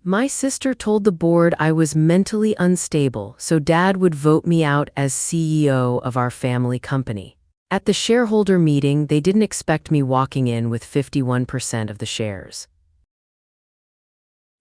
My sister told the board I was mentally unstable, so Dad would vote me out as CEO of our family company. At the shareholder meeting, they didn't expect me walking in with 51% of the shares.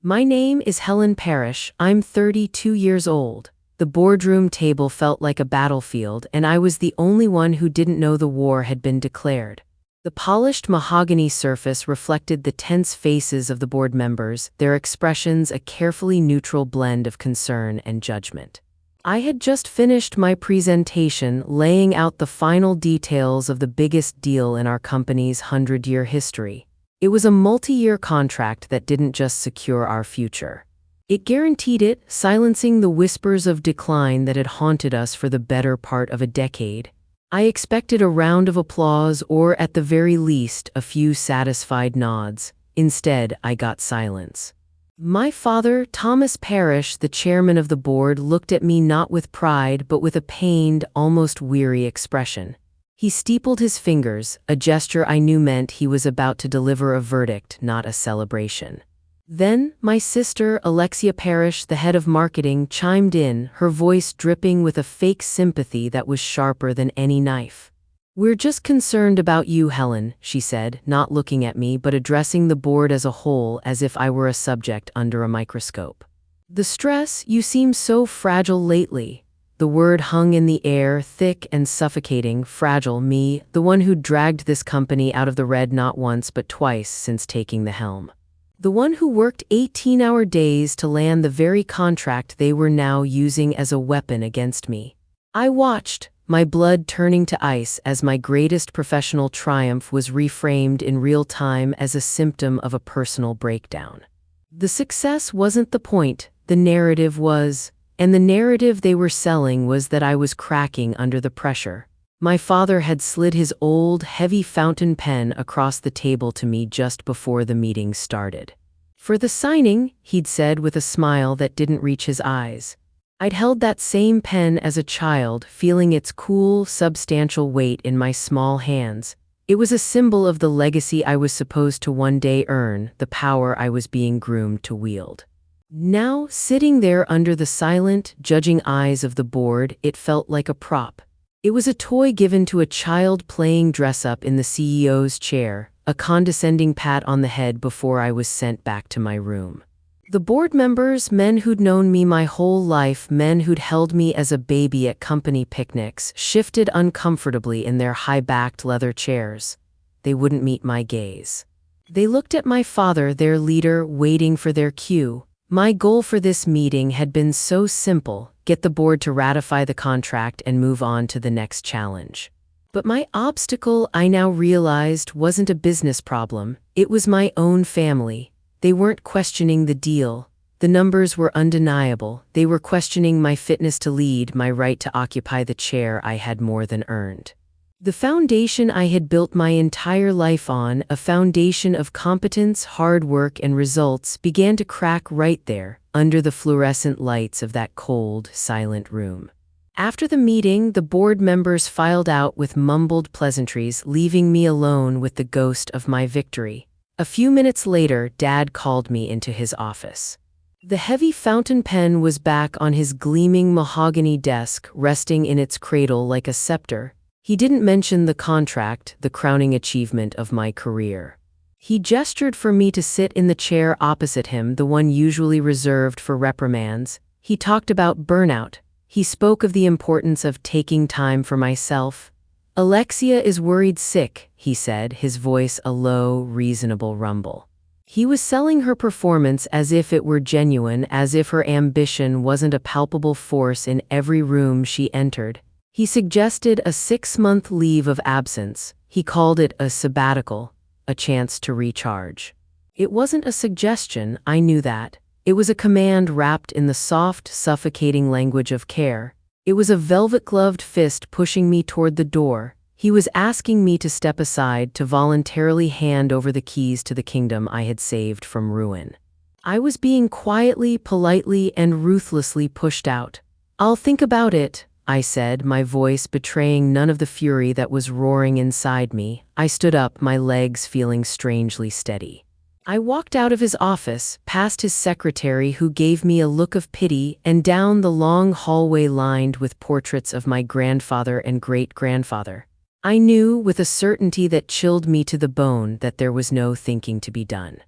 My name is Helen Parrish. I'm 32 years old. The boardroom table felt like a battlefield, and I was the only one who didn't know the war had been declared. The polished mahogany surface reflected the tense faces of the board members, their expressions a carefully neutral blend of concern and judgment. I had just finished my presentation, laying out the final details of the biggest deal in our company's 100-year history. It was a multi-year contract that didn't just secure our future. It guaranteed it, silencing the whispers of decline that had haunted us for the better part of a decade. I expected a round of applause or, at the very least, a few satisfied nods. Instead, I got silence. My father, Thomas Parrish, the chairman of the board, looked at me not with pride but with a pained, almost weary expression. He steepled his fingers, a gesture I knew meant he was about to deliver a verdict, not a celebration. Then, my sister, Alexia Parrish, the head of marketing, chimed in, her voice dripping with a fake sympathy that was sharper than any knife. "We're just concerned about you, Helen," she said, not looking at me but addressing the board as a whole as if I were a subject under a microscope. "The stress, you seem so fragile lately." The word hung in the air, thick and suffocating. Fragile, me, the one who dragged this company out of the red not once but twice since taking the helm. The one who worked 18-hour days to land the very contract they were now using as a weapon against me. I watched, my blood turning to ice as my greatest professional triumph was reframed in real time as a symptom of a personal breakdown. The success wasn't the point, the narrative was, and the narrative they were selling was that I was cracking under the pressure. My father had slid his old, heavy fountain pen across the table to me just before the meeting started. "For the signing," he'd said with a smile that didn't reach his eyes. I'd held that same pen as a child, feeling its cool, substantial weight in my small hands. It was a symbol of the legacy I was supposed to one day earn, the power I was being groomed to wield. Now, sitting there under the silent, judging eyes of the board, it felt like a prop. It was a toy given to a child playing dress-up in the CEO's chair, a condescending pat on the head before I was sent back to my room. The board members, men who'd known me my whole life, men who'd held me as a baby at company picnics, shifted uncomfortably in their high-backed leather chairs. They wouldn't meet my gaze. They looked at my father, their leader, waiting for their cue. My goal for this meeting had been so simple: get the board to ratify the contract and move on to the next challenge. But my obstacle, I now realized, wasn't a business problem. It was my own family. They weren't questioning the deal. The numbers were undeniable. They were questioning my fitness to lead, my right to occupy the chair I had more than earned. The foundation I had built my entire life on, a foundation of competence, hard work, and results, began to crack right there, under the fluorescent lights of that cold, silent room. After the meeting, the board members filed out with mumbled pleasantries, leaving me alone with the ghost of my victory. A few minutes later, Dad called me into his office. The heavy fountain pen was back on his gleaming mahogany desk, resting in its cradle like a scepter. He didn't mention the contract, the crowning achievement of my career. He gestured for me to sit in the chair opposite him, the one usually reserved for reprimands. He talked about burnout. He spoke of the importance of taking time for myself. "Alexia is worried sick," he said, his voice a low, reasonable rumble. He was selling her performance as if it were genuine, as if her ambition wasn't a palpable force in every room she entered. He suggested a 6-month leave of absence. He called it a sabbatical, a chance to recharge. It wasn't a suggestion, I knew that. It was a command wrapped in the soft, suffocating language of care. It was a velvet-gloved fist pushing me toward the door. He was asking me to step aside, to voluntarily hand over the keys to the kingdom I had saved from ruin. I was being quietly, politely, and ruthlessly pushed out. "I'll think about it," I said, my voice betraying none of the fury that was roaring inside me. I stood up, my legs feeling strangely steady. I walked out of his office, past his secretary who gave me a look of pity, and down the long hallway lined with portraits of my grandfather and great-grandfather. I knew, with a certainty that chilled me to the bone, that there was no thinking to be done.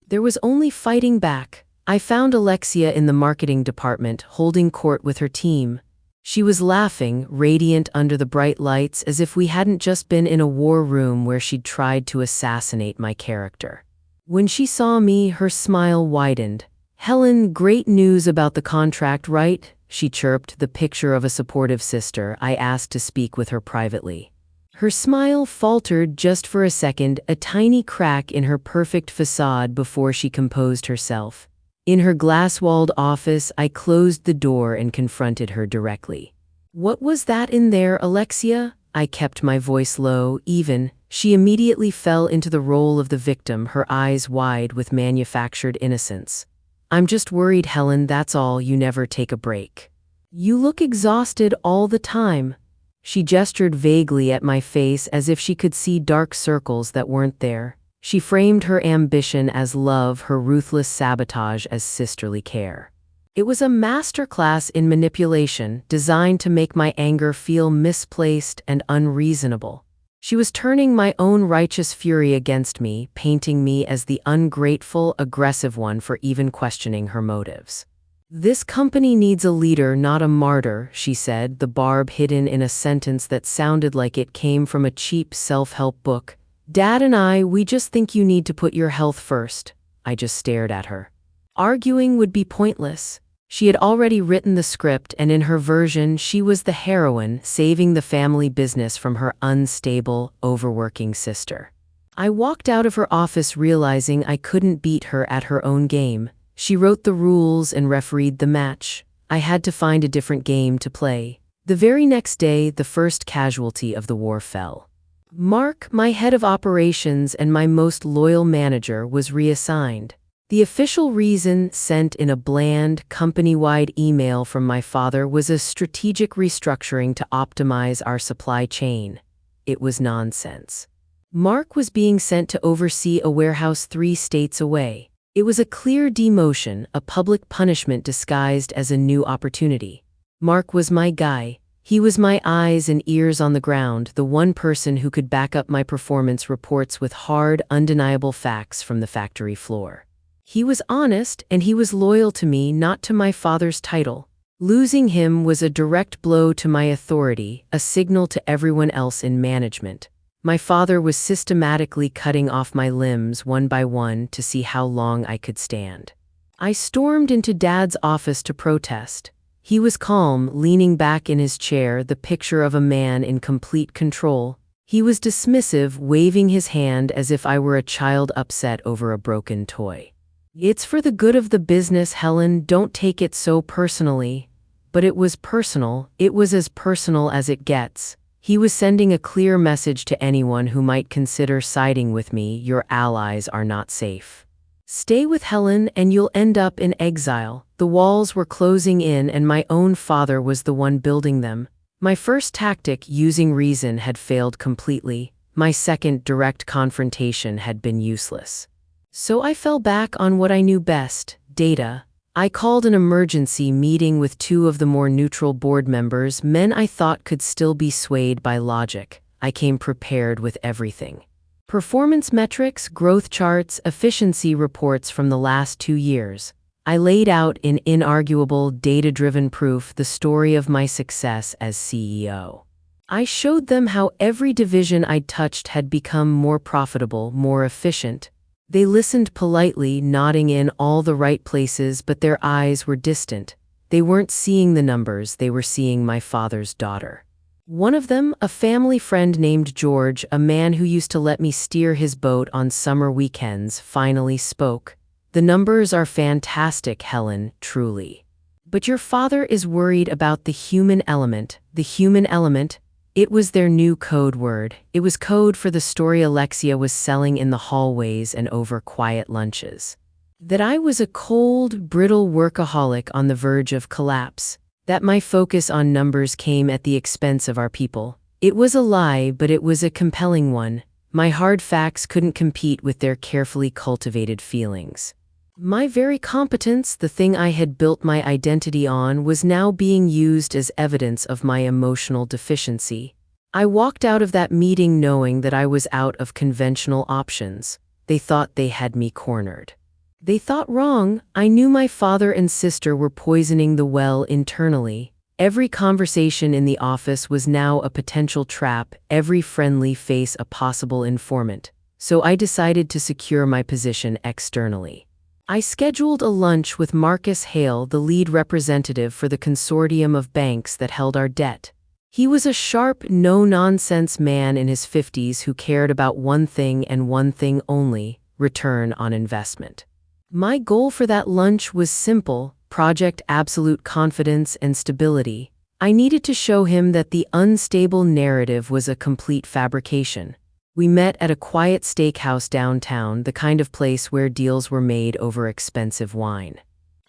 There was only fighting back. I found Alexia in the marketing department, holding court with her team. She was laughing, radiant under the bright lights, as if we hadn't just been in a war room where she'd tried to assassinate my character. When she saw me, her smile widened. "Helen, great news about the contract, right?" she chirped, the picture of a supportive sister. I asked to speak with her privately. Her smile faltered just for a second, a tiny crack in her perfect facade before she composed herself. In her glass-walled office, I closed the door and confronted her directly. "What was that in there, Alexia?" I kept my voice low, even. She immediately fell into the role of the victim, her eyes wide with manufactured innocence. "I'm just worried, Helen, that's all. You never take a break. You look exhausted all the time." She gestured vaguely at my face as if she could see dark circles that weren't there. She framed her ambition as love, her ruthless sabotage as sisterly care. It was a masterclass in manipulation, designed to make my anger feel misplaced and unreasonable. She was turning my own righteous fury against me, painting me as the ungrateful, aggressive one for even questioning her motives. "This company needs a leader, not a martyr," she said, the barb hidden in a sentence that sounded like it came from a cheap self-help book. "Dad and we just think you need to put your health first." I just stared at her. Arguing would be pointless. She had already written the script, and in her version, she was the heroine, saving the family business from her unstable, overworking sister. I walked out of her office realizing I couldn't beat her at her own game. She wrote the rules and refereed the match. I had to find a different game to play. The very next day, the first casualty of the war fell. Mark, my head of operations and my most loyal manager, was reassigned. The official reason, sent in a bland, company-wide email from my father, was a strategic restructuring to optimize our supply chain. It was nonsense. Mark was being sent to oversee a warehouse 3 states away. It was a clear demotion, a public punishment disguised as a new opportunity. Mark was my guy. He was my eyes and ears on the ground, the one person who could back up my performance reports with hard, undeniable facts from the factory floor. He was honest, and he was loyal to me, not to my father's title. Losing him was a direct blow to my authority, a signal to everyone else in management. My father was systematically cutting off my limbs one by one to see how long I could stand. I stormed into Dad's office to protest. He was calm, leaning back in his chair, the picture of a man in complete control. He was dismissive, waving his hand as if I were a child upset over a broken toy. "It's for the good of the business, Helen, don't take it so personally." But it was personal. It was as personal as it gets. He was sending a clear message to anyone who might consider siding with me: your allies are not safe. Stay with Helen and you'll end up in exile. The walls were closing in and my own father was the one building them. My first tactic, using reason, had failed completely. My second, direct confrontation, had been useless. So I fell back on what I knew best: data. I called an emergency meeting with 2 of the more neutral board members, men I thought could still be swayed by logic. I came prepared with everything. Performance metrics, growth charts, efficiency reports from the last 2 years. I laid out in inarguable, data-driven proof the story of my success as CEO. I showed them how every division I'd touched had become more profitable, more efficient. They listened politely, nodding in all the right places, but their eyes were distant. They weren't seeing the numbers, they were seeing my father's daughter. One of them, a family friend named George, a man who used to let me steer his boat on summer weekends, finally spoke. "The numbers are fantastic, Helen, truly. But your father is worried about the human element." The human element? It was their new code word. It was code for the story Alexia was selling in the hallways and over quiet lunches. That I was a cold, brittle workaholic on the verge of collapse. That my focus on numbers came at the expense of our people. It was a lie, but it was a compelling one. My hard facts couldn't compete with their carefully cultivated feelings. My very competence, the thing I had built my identity on, was now being used as evidence of my emotional deficiency. I walked out of that meeting knowing that I was out of conventional options. They thought they had me cornered. They thought wrong. I knew my father and sister were poisoning the well internally. Every conversation in the office was now a potential trap, every friendly face a possible informant. So I decided to secure my position externally. I scheduled a lunch with Marcus Hale, the lead representative for the consortium of banks that held our debt. He was a sharp, no-nonsense man in his 50s who cared about one thing and one thing only: return on investment. My goal for that lunch was simple: project absolute confidence and stability. I needed to show him that the unstable narrative was a complete fabrication. We met at a quiet steakhouse downtown, the kind of place where deals were made over expensive wine.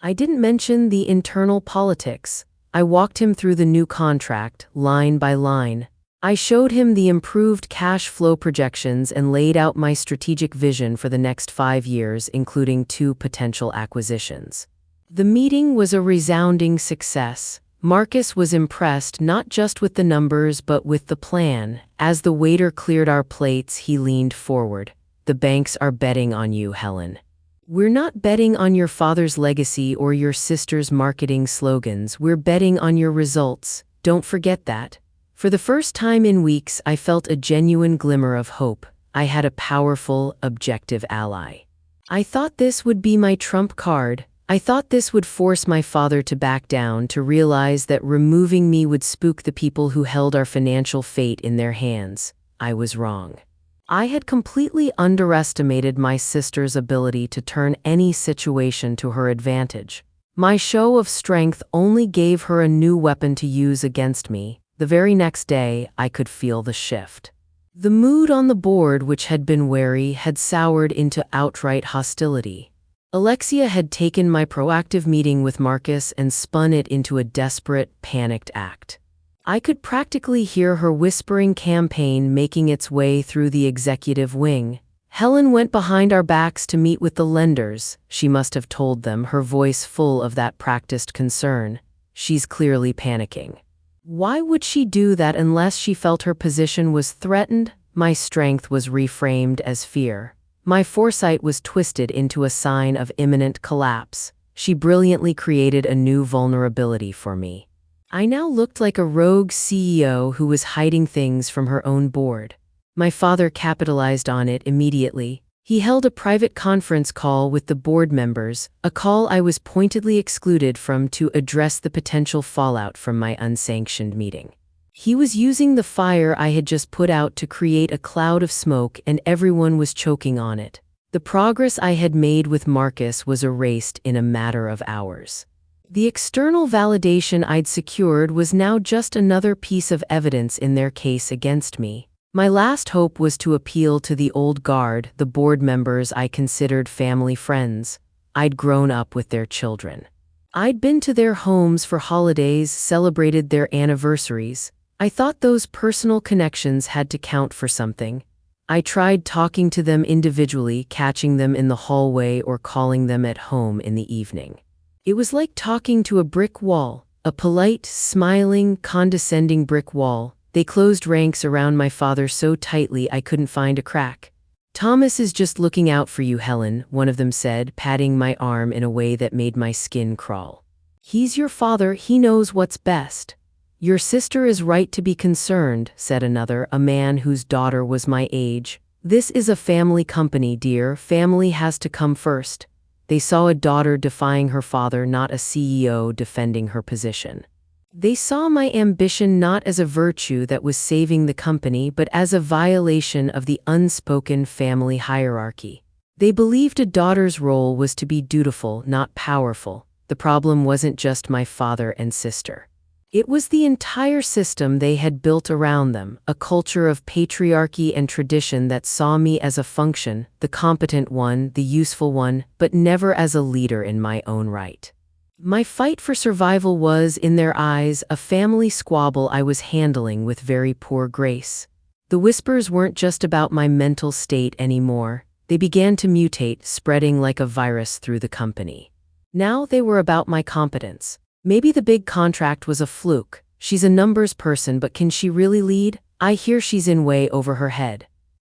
I didn't mention the internal politics. I walked him through the new contract, line by line. I showed him the improved cash flow projections and laid out my strategic vision for the next 5 years, including 2 potential acquisitions. The meeting was a resounding success. Marcus was impressed not just with the numbers but with the plan. As the waiter cleared our plates, he leaned forward. "The banks are betting on you, Helen. We're not betting on your father's legacy or your sister's marketing slogans. We're betting on your results. Don't forget that." For the first time in weeks, I felt a genuine glimmer of hope. I had a powerful, objective ally. I thought this would be my trump card. I thought this would force my father to back down, to realize that removing me would spook the people who held our financial fate in their hands. I was wrong. I had completely underestimated my sister's ability to turn any situation to her advantage. My show of strength only gave her a new weapon to use against me. The very next day, I could feel the shift. The mood on the board, which had been wary, had soured into outright hostility. Alexia had taken my proactive meeting with Marcus and spun it into a desperate, panicked act. I could practically hear her whispering campaign making its way through the executive wing. "Helen went behind our backs to meet with the lenders," she must have told them, her voice full of that practiced concern. "She's clearly panicking." Why would she do that unless she felt her position was threatened? My strength was reframed as fear. My foresight was twisted into a sign of imminent collapse. She brilliantly created a new vulnerability for me. I now looked like a rogue CEO who was hiding things from her own board. My father capitalized on it immediately. He held a private conference call with the board members, a call I was pointedly excluded from to address the potential fallout from my unsanctioned meeting. He was using the fire I had just put out to create a cloud of smoke, and everyone was choking on it. The progress I had made with Marcus was erased in a matter of hours. The external validation I'd secured was now just another piece of evidence in their case against me. My last hope was to appeal to the old guard, the board members I considered family friends. I'd grown up with their children. I'd been to their homes for holidays, celebrated their anniversaries. I thought those personal connections had to count for something. I tried talking to them individually, catching them in the hallway or calling them at home in the evening. It was like talking to a brick wall, a polite, smiling, condescending brick wall. They closed ranks around my father so tightly I couldn't find a crack. "Thomas is just looking out for you, Helen," one of them said, patting my arm in a way that made my skin crawl. "He's your father, he knows what's best." "Your sister is right to be concerned," said another, a man whose daughter was my age. "This is a family company, dear. Family has to come first." They saw a daughter defying her father, not a CEO defending her position. They saw my ambition not as a virtue that was saving the company, but as a violation of the unspoken family hierarchy. They believed a daughter's role was to be dutiful, not powerful. The problem wasn't just my father and sister. It was the entire system they had built around them, a culture of patriarchy and tradition that saw me as a function, the competent one, the useful one, but never as a leader in my own right. My fight for survival was, in their eyes, a family squabble I was handling with very poor grace. The whispers weren't just about my mental state anymore. They began to mutate, spreading like a virus through the company. Now they were about my competence. Maybe the big contract was a fluke. She's a numbers person, but can she really lead? I hear she's in way over her head.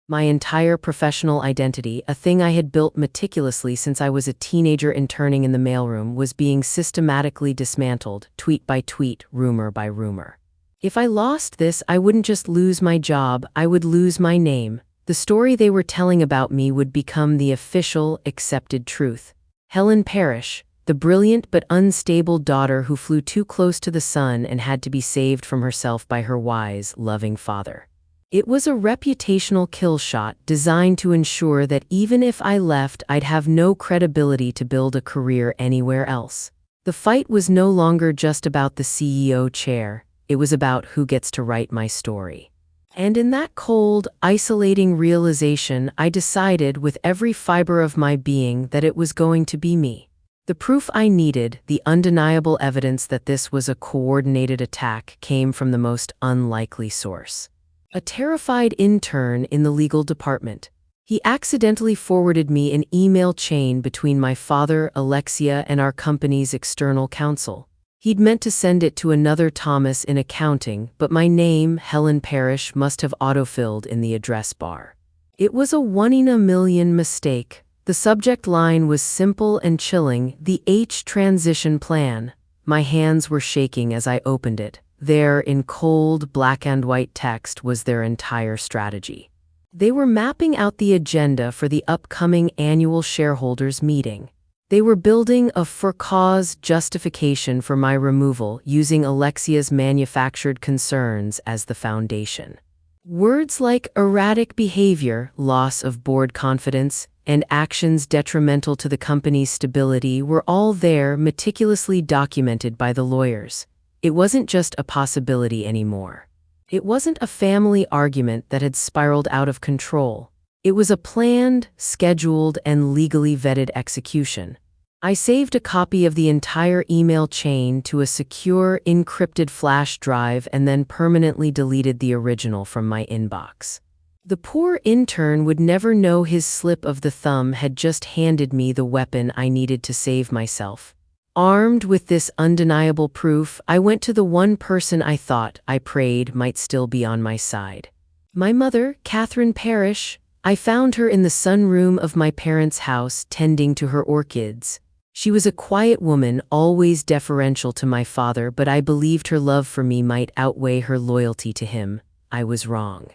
My entire professional identity, a thing I had built meticulously since I was a teenager interning in the mailroom, was being systematically dismantled, tweet by tweet, rumor by rumor. If I lost this, I wouldn't just lose my job, I would lose my name. The story they were telling about me would become the official, accepted truth. Helen Parrish, the brilliant but unstable daughter who flew too close to the sun and had to be saved from herself by her wise, loving father. It was a reputational kill shot designed to ensure that even if I left, I'd have no credibility to build a career anywhere else. The fight was no longer just about the CEO chair, it was about who gets to write my story. And in that cold, isolating realization, I decided with every fiber of my being that it was going to be me. The proof I needed, the undeniable evidence that this was a coordinated attack, came from the most unlikely source. A terrified intern in the legal department. He accidentally forwarded me an email chain between my father, Alexia, and our company's external counsel. He'd meant to send it to another Thomas in accounting, but my name, Helen Parrish, must have autofilled in the address bar. It was a 1 in a million mistake. The subject line was simple and chilling, the H transition plan. My hands were shaking as I opened it. There, in cold, black and white text, was their entire strategy. They were mapping out the agenda for the upcoming annual shareholders meeting. They were building a for-cause justification for my removal, using Alexia's manufactured concerns as the foundation. Words like erratic behavior, loss of board confidence, and actions detrimental to the company's stability were all there, meticulously documented by the lawyers. It wasn't just a possibility anymore. It wasn't a family argument that had spiraled out of control. It was a planned, scheduled, and legally vetted execution. I saved a copy of the entire email chain to a secure, encrypted flash drive and then permanently deleted the original from my inbox. The poor intern would never know his slip of the thumb had just handed me the weapon I needed to save myself. Armed with this undeniable proof, I went to the one person I prayed might still be on my side. My mother, Catherine Parrish. I found her in the sunroom of my parents' house, tending to her orchids. She was a quiet woman, always deferential to my father, but I believed her love for me might outweigh her loyalty to him. I was wrong.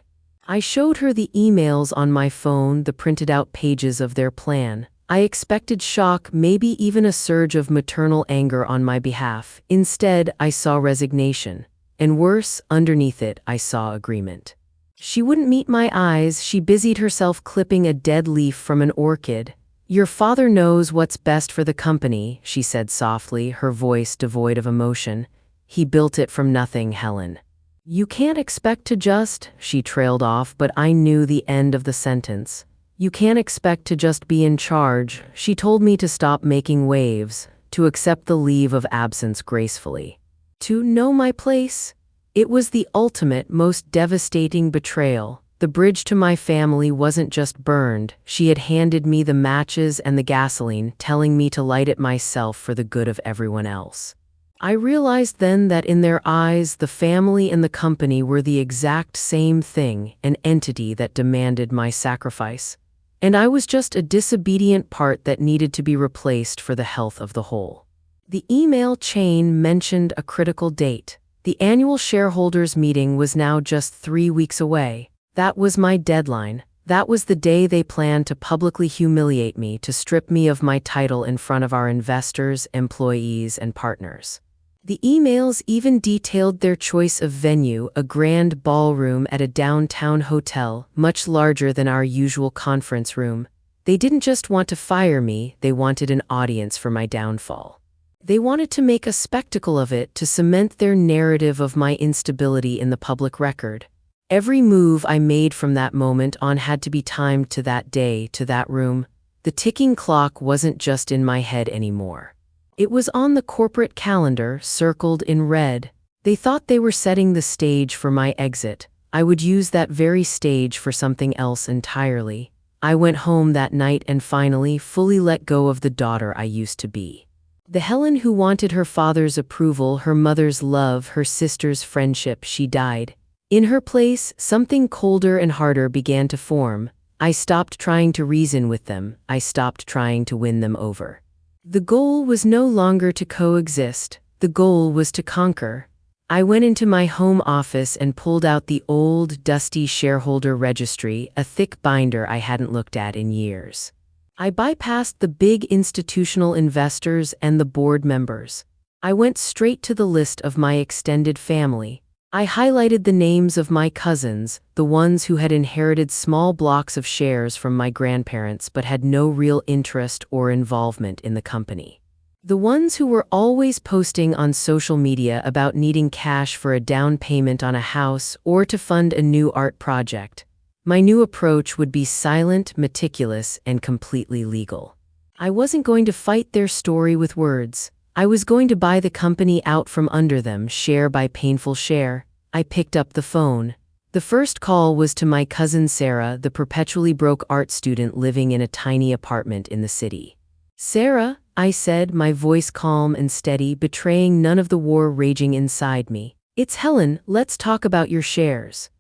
I showed her the emails on my phone, the printed out pages of their plan. I expected shock, maybe even a surge of maternal anger on my behalf. Instead, I saw resignation. And worse, underneath it, I saw agreement. She wouldn't meet my eyes. She busied herself clipping a dead leaf from an orchid. "Your father knows what's best for the company," she said softly, her voice devoid of emotion. "He built it from nothing, Helen. You can't expect to just," she trailed off, but I knew the end of the sentence. "You can't expect to just be in charge." She told me to stop making waves, to accept the leave of absence gracefully. To know my place? It was the ultimate, most devastating betrayal. The bridge to my family wasn't just burned, she had handed me the matches and the gasoline, telling me to light it myself for the good of everyone else. I realized then that in their eyes, the family and the company were the exact same thing, an entity that demanded my sacrifice. And I was just a disobedient part that needed to be replaced for the health of the whole. The email chain mentioned a critical date. The annual shareholders meeting was now just 3 weeks away. That was my deadline. That was the day they planned to publicly humiliate me, to strip me of my title in front of our investors, employees, and partners. The emails even detailed their choice of venue, a grand ballroom at a downtown hotel, much larger than our usual conference room. They didn't just want to fire me, they wanted an audience for my downfall. They wanted to make a spectacle of it, to cement their narrative of my instability in the public record. Every move I made from that moment on had to be timed to that day, to that room. The ticking clock wasn't just in my head anymore. It was on the corporate calendar, circled in red. They thought they were setting the stage for my exit, I would use that very stage for something else entirely. I went home that night and finally fully let go of the daughter I used to be. The Helen who wanted her father's approval, her mother's love, her sister's friendship, she died. In her place, something colder and harder began to form. I stopped trying to reason with them. I stopped trying to win them over. The goal was no longer to coexist. The goal was to conquer. I went into my home office and pulled out the old, dusty shareholder registry, a thick binder I hadn't looked at in years. I bypassed the big institutional investors and the board members. I went straight to the list of my extended family. I highlighted the names of my cousins, the ones who had inherited small blocks of shares from my grandparents but had no real interest or involvement in the company. The ones who were always posting on social media about needing cash for a down payment on a house or to fund a new art project. My new approach would be silent, meticulous, and completely legal. I wasn't going to fight their story with words. I was going to buy the company out from under them, share by painful share. I picked up the phone. The first call was to my cousin Sarah, the perpetually broke art student living in a tiny apartment in the city. "Sarah," I said, my voice calm and steady, betraying none of the war raging inside me. "It's Helen, let's talk about your shares."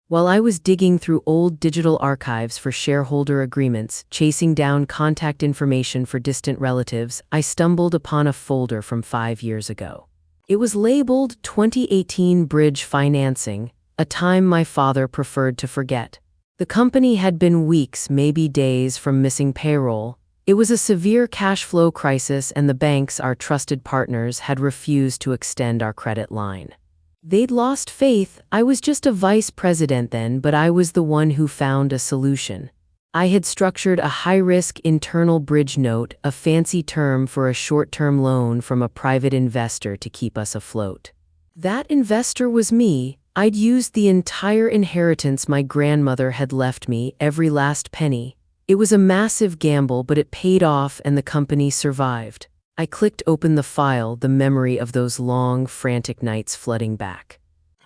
While I was digging through old digital archives for shareholder agreements, chasing down contact information for distant relatives, I stumbled upon a folder from 5 years ago. It was labeled 2018 Bridge Financing, a time my father preferred to forget. The company had been weeks, maybe days, from missing payroll. It was a severe cash flow crisis, and the banks, our trusted partners, had refused to extend our credit line. They'd lost faith. I was just a vice president then, but I was the one who found a solution. I had structured a high-risk internal bridge note, a fancy term for a short-term loan from a private investor to keep us afloat. That investor was me. I'd used the entire inheritance my grandmother had left me, every last penny. It was a massive gamble, but it paid off and the company survived. I clicked open the file, the memory of those long, frantic nights flooding back.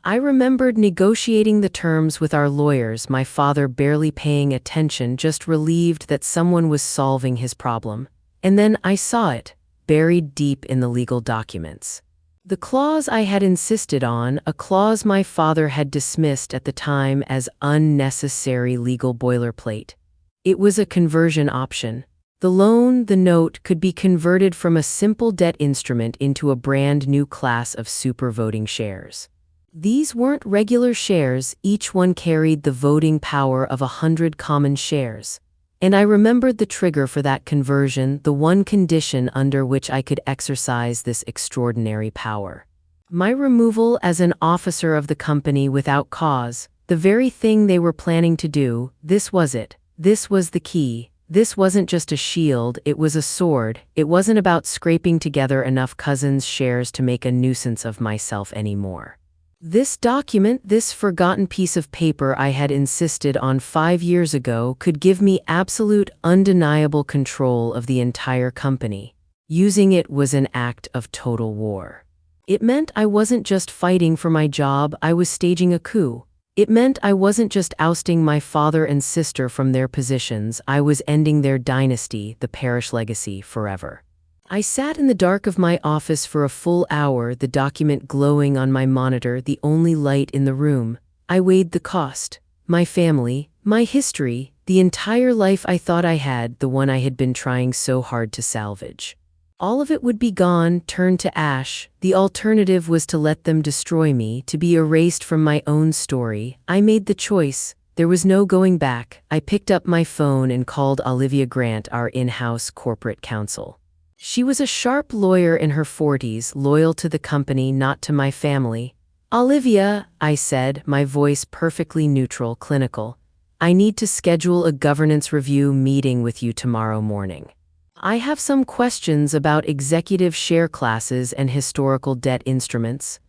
I remembered negotiating the terms with our lawyers, my father barely paying attention, just relieved that someone was solving his problem. And then I saw it, buried deep in the legal documents. The clause I had insisted on, a clause my father had dismissed at the time as unnecessary legal boilerplate. It was a conversion option. The loan, the note, could be converted from a simple debt instrument into a brand new class of super voting shares. These weren't regular shares, each one carried the voting power of 100 common shares. And I remembered the trigger for that conversion, the one condition under which I could exercise this extraordinary power. My removal as an officer of the company without cause, the very thing they were planning to do. This was it. This was the key. This wasn't just a shield, it was a sword. It wasn't about scraping together enough cousins' shares to make a nuisance of myself anymore. This document, this forgotten piece of paper I had insisted on 5 years ago, could give me absolute, undeniable control of the entire company. Using it was an act of total war. It meant I wasn't just fighting for my job, I was staging a coup. It meant I wasn't just ousting my father and sister from their positions, I was ending their dynasty, the parish legacy, forever. I sat in the dark of my office for a full hour, the document glowing on my monitor, the only light in the room. I weighed the cost. My family, my history, the entire life I thought I had, the one I had been trying so hard to salvage. All of it would be gone, turned to ash. The alternative was to let them destroy me, to be erased from my own story. I made the choice. There was no going back. I picked up my phone and called Olivia Grant, our in-house corporate counsel. She was a sharp lawyer in her 40s, loyal to the company, not to my family. "Olivia," I said, my voice perfectly neutral, clinical, "I need to schedule a governance review meeting with you tomorrow morning. I have some questions about executive share classes and historical debt instruments."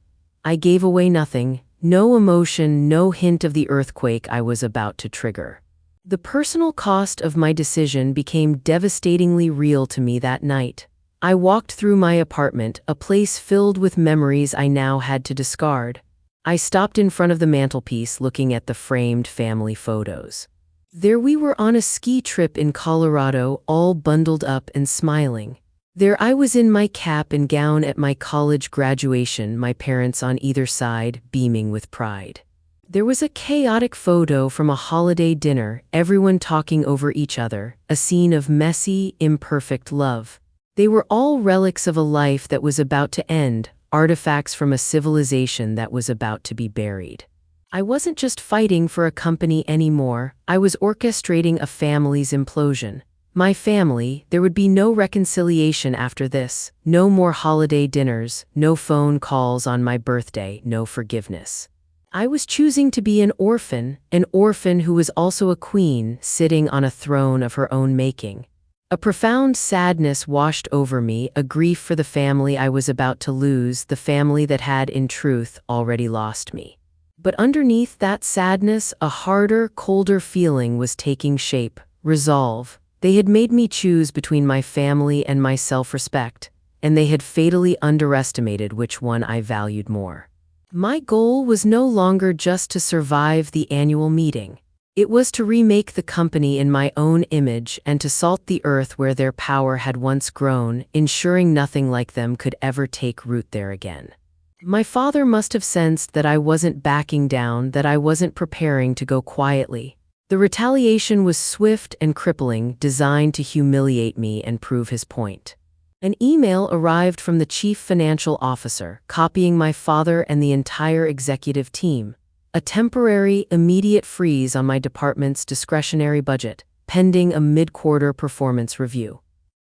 I gave away nothing, no emotion, no hint of the earthquake I was about to trigger. The personal cost of my decision became devastatingly real to me that night. I walked through my apartment, a place filled with memories I now had to discard. I stopped in front of the mantelpiece looking at the framed family photos. There we were on a ski trip in Colorado, all bundled up and smiling. There I was in my cap and gown at my college graduation, my parents on either side, beaming with pride. There was a chaotic photo from a holiday dinner, everyone talking over each other, a scene of messy, imperfect love. They were all relics of a life that was about to end, artifacts from a civilization that was about to be buried. I wasn't just fighting for a company anymore, I was orchestrating a family's implosion. My family, there would be no reconciliation after this, no more holiday dinners, no phone calls on my birthday, no forgiveness. I was choosing to be an orphan who was also a queen, sitting on a throne of her own making. A profound sadness washed over me, a grief for the family I was about to lose, the family that had, in truth, already lost me. But underneath that sadness, a harder, colder feeling was taking shape, resolve. They had made me choose between my family and my self-respect, and they had fatally underestimated which one I valued more. My goal was no longer just to survive the annual meeting. It was to remake the company in my own image and to salt the earth where their power had once grown, ensuring nothing like them could ever take root there again. My father must have sensed that I wasn't backing down, that I wasn't preparing to go quietly. The retaliation was swift and crippling, designed to humiliate me and prove his point. An email arrived from the chief financial officer, copying my father and the entire executive team. A temporary, immediate freeze on my department's discretionary budget, pending a mid-quarter performance review.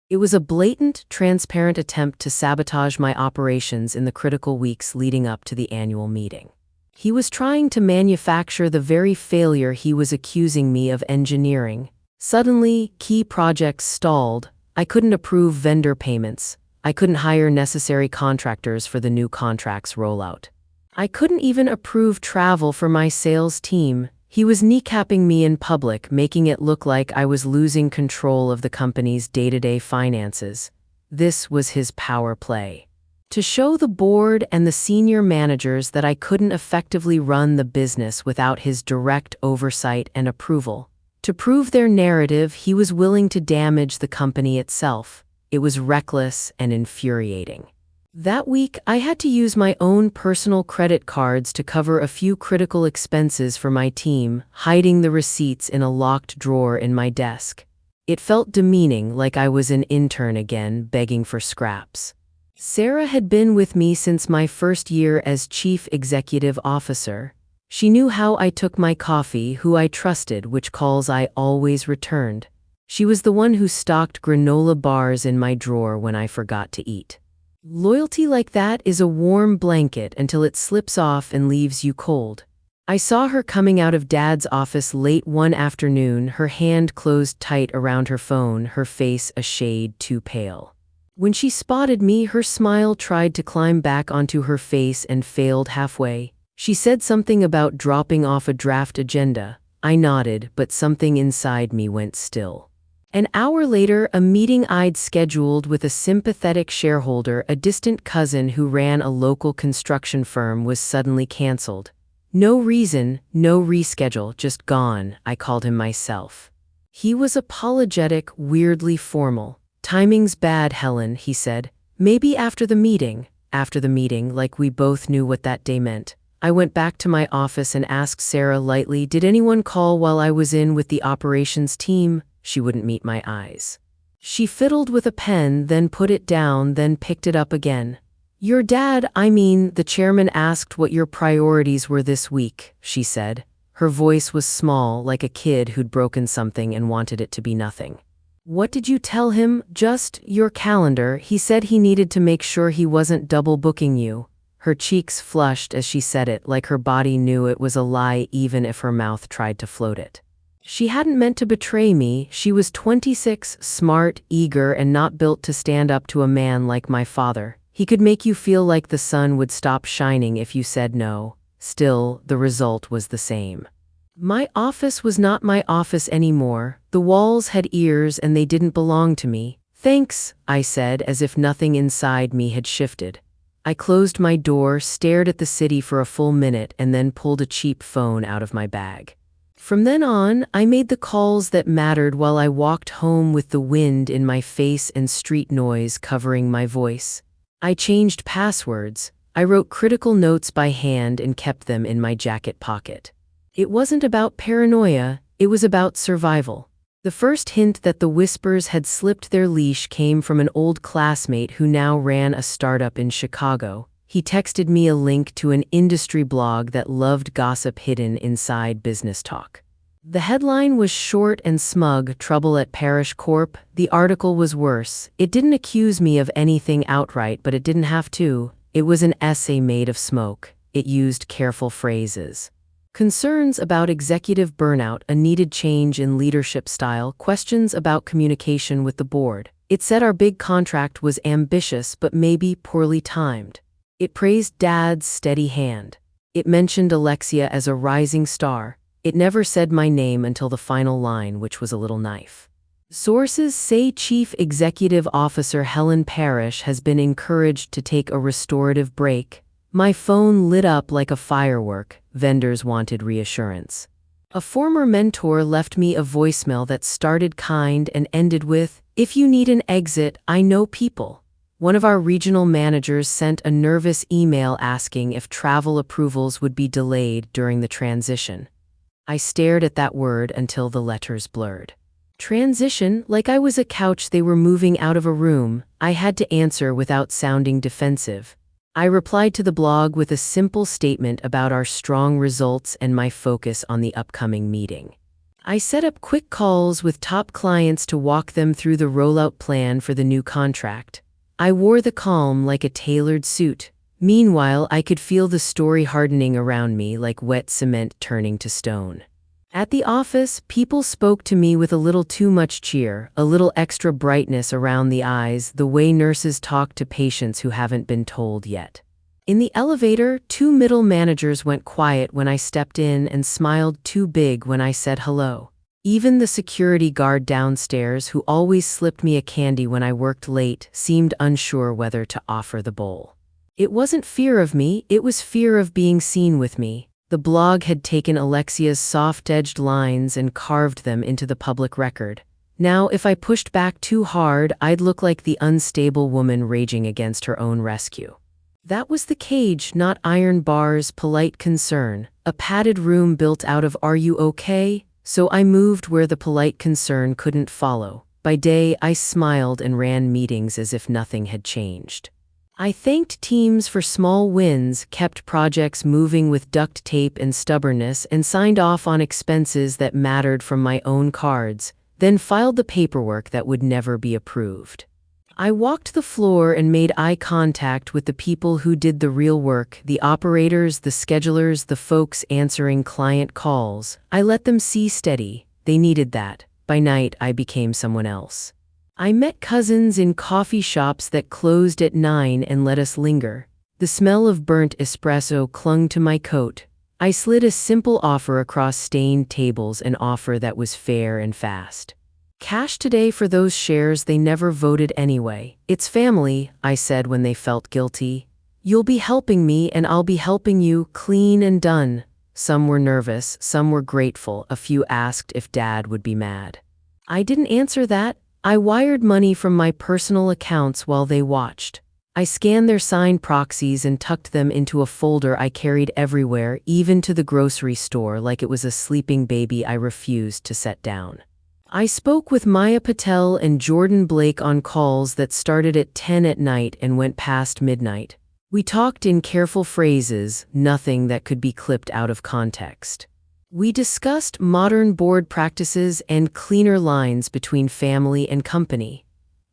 It was a blatant, transparent attempt to sabotage my operations in the critical weeks leading up to the annual meeting. He was trying to manufacture the very failure he was accusing me of engineering. Suddenly, key projects stalled. I couldn't approve vendor payments. I couldn't hire necessary contractors for the new contract's rollout. I couldn't even approve travel for my sales team. He was kneecapping me in public, making it look like I was losing control of the company's day-to-day finances. This was his power play. To show the board and the senior managers that I couldn't effectively run the business without his direct oversight and approval. To prove their narrative, he was willing to damage the company itself. It was reckless and infuriating. That week, I had to use my own personal credit cards to cover a few critical expenses for my team, hiding the receipts in a locked drawer in my desk. It felt demeaning, like I was an intern again, begging for scraps. Sarah had been with me since my first year as chief executive officer. She knew how I took my coffee, who I trusted, which calls I always returned. She was the one who stocked granola bars in my drawer when I forgot to eat. Loyalty like that is a warm blanket until it slips off and leaves you cold. I saw her coming out of Dad's office late one afternoon, her hand closed tight around her phone, her face a shade too pale. When she spotted me, her smile tried to climb back onto her face and failed halfway. She said something about dropping off a draft agenda. I nodded, but something inside me went still. An hour later, a meeting I'd scheduled with a sympathetic shareholder, a distant cousin who ran a local construction firm, was suddenly canceled. No reason, no reschedule, just gone, I called him myself. He was apologetic, weirdly formal. "Timing's bad, Helen," he said. "Maybe after the meeting." After the meeting, like we both knew what that day meant. I went back to my office and asked Sarah lightly, "Did anyone call while I was in with the operations team?" She wouldn't meet my eyes. She fiddled with a pen, then put it down, then picked it up again. "Your dad, the chairman asked what your priorities were this week," she said. Her voice was small, like a kid who'd broken something and wanted it to be nothing. "What did you tell him?" "Just your calendar. He said he needed to make sure he wasn't double booking you." Her cheeks flushed as she said it, like her body knew it was a lie even if her mouth tried to float it. She hadn't meant to betray me. She was 26, smart, eager, and not built to stand up to a man like my father. He could make you feel like the sun would stop shining if you said no. Still, the result was the same. My office was not my office anymore. The walls had ears and they didn't belong to me. "Thanks," I said, as if nothing inside me had shifted. I closed my door, stared at the city for a full minute, and then pulled a cheap phone out of my bag. From then on, I made the calls that mattered while I walked home with the wind in my face and street noise covering my voice. I changed passwords. I wrote critical notes by hand and kept them in my jacket pocket. It wasn't about paranoia, it was about survival. The first hint that the whispers had slipped their leash came from an old classmate who now ran a startup in Chicago. He texted me a link to an industry blog that loved gossip hidden inside business talk. The headline was short and smug, "Trouble at Parish Corp." The article was worse. It didn't accuse me of anything outright, but it didn't have to. It was an essay made of smoke. It used careful phrases. Concerns about executive burnout, a needed change in leadership style, questions about communication with the board. It said our big contract was ambitious but maybe poorly timed. It praised Dad's steady hand. It mentioned Alexia as a rising star. It never said my name until the final line, which was a little knife. Sources say Chief Executive Officer Helen Parrish has been encouraged to take a restorative break. My phone lit up like a firework. Vendors wanted reassurance. A former mentor left me a voicemail that started kind and ended with, "If you need an exit, I know people." One of our regional managers sent a nervous email asking if travel approvals would be delayed during the transition. I stared at that word until the letters blurred. Transition, like I was a couch they were moving out of a room. I had to answer without sounding defensive. I replied to the blog with a simple statement about our strong results and my focus on the upcoming meeting. I set up quick calls with top clients to walk them through the rollout plan for the new contract. I wore the calm like a tailored suit. Meanwhile, I could feel the story hardening around me like wet cement turning to stone. At the office, people spoke to me with a little too much cheer, a little extra brightness around the eyes, the way nurses talk to patients who haven't been told yet. In the elevator, two middle managers went quiet when I stepped in and smiled too big when I said hello. Even the security guard downstairs, who always slipped me a candy when I worked late, seemed unsure whether to offer the bowl. It wasn't fear of me, it was fear of being seen with me. The blog had taken Alexia's soft-edged lines and carved them into the public record. Now, if I pushed back too hard, I'd look like the unstable woman raging against her own rescue. That was the cage, not iron bars, polite concern. A padded room built out of "Are you okay?" So I moved where the polite concern couldn't follow. By day, I smiled and ran meetings as if nothing had changed. I thanked teams for small wins, kept projects moving with duct tape and stubbornness, and signed off on expenses that mattered from my own cards, then filed the paperwork that would never be approved. I walked the floor and made eye contact with the people who did the real work, the operators, the schedulers, the folks answering client calls. I let them see steady. They needed that. By night, I became someone else. I met cousins in coffee shops that closed at 9 and let us linger. The smell of burnt espresso clung to my coat. I slid a simple offer across stained tables, an offer that was fair and fast. "Cash today for those shares they never voted anyway. It's family," I said when they felt guilty. "You'll be helping me and I'll be helping you, clean and done." Some were nervous, some were grateful, a few asked if Dad would be mad. I didn't answer that. I wired money from my personal accounts while they watched. I scanned their signed proxies and tucked them into a folder I carried everywhere, even to the grocery store, like it was a sleeping baby I refused to set down. I spoke with Maya Patel and Jordan Blake on calls that started at 10 at night and went past midnight. We talked in careful phrases, nothing that could be clipped out of context. We discussed modern board practices and cleaner lines between family and company.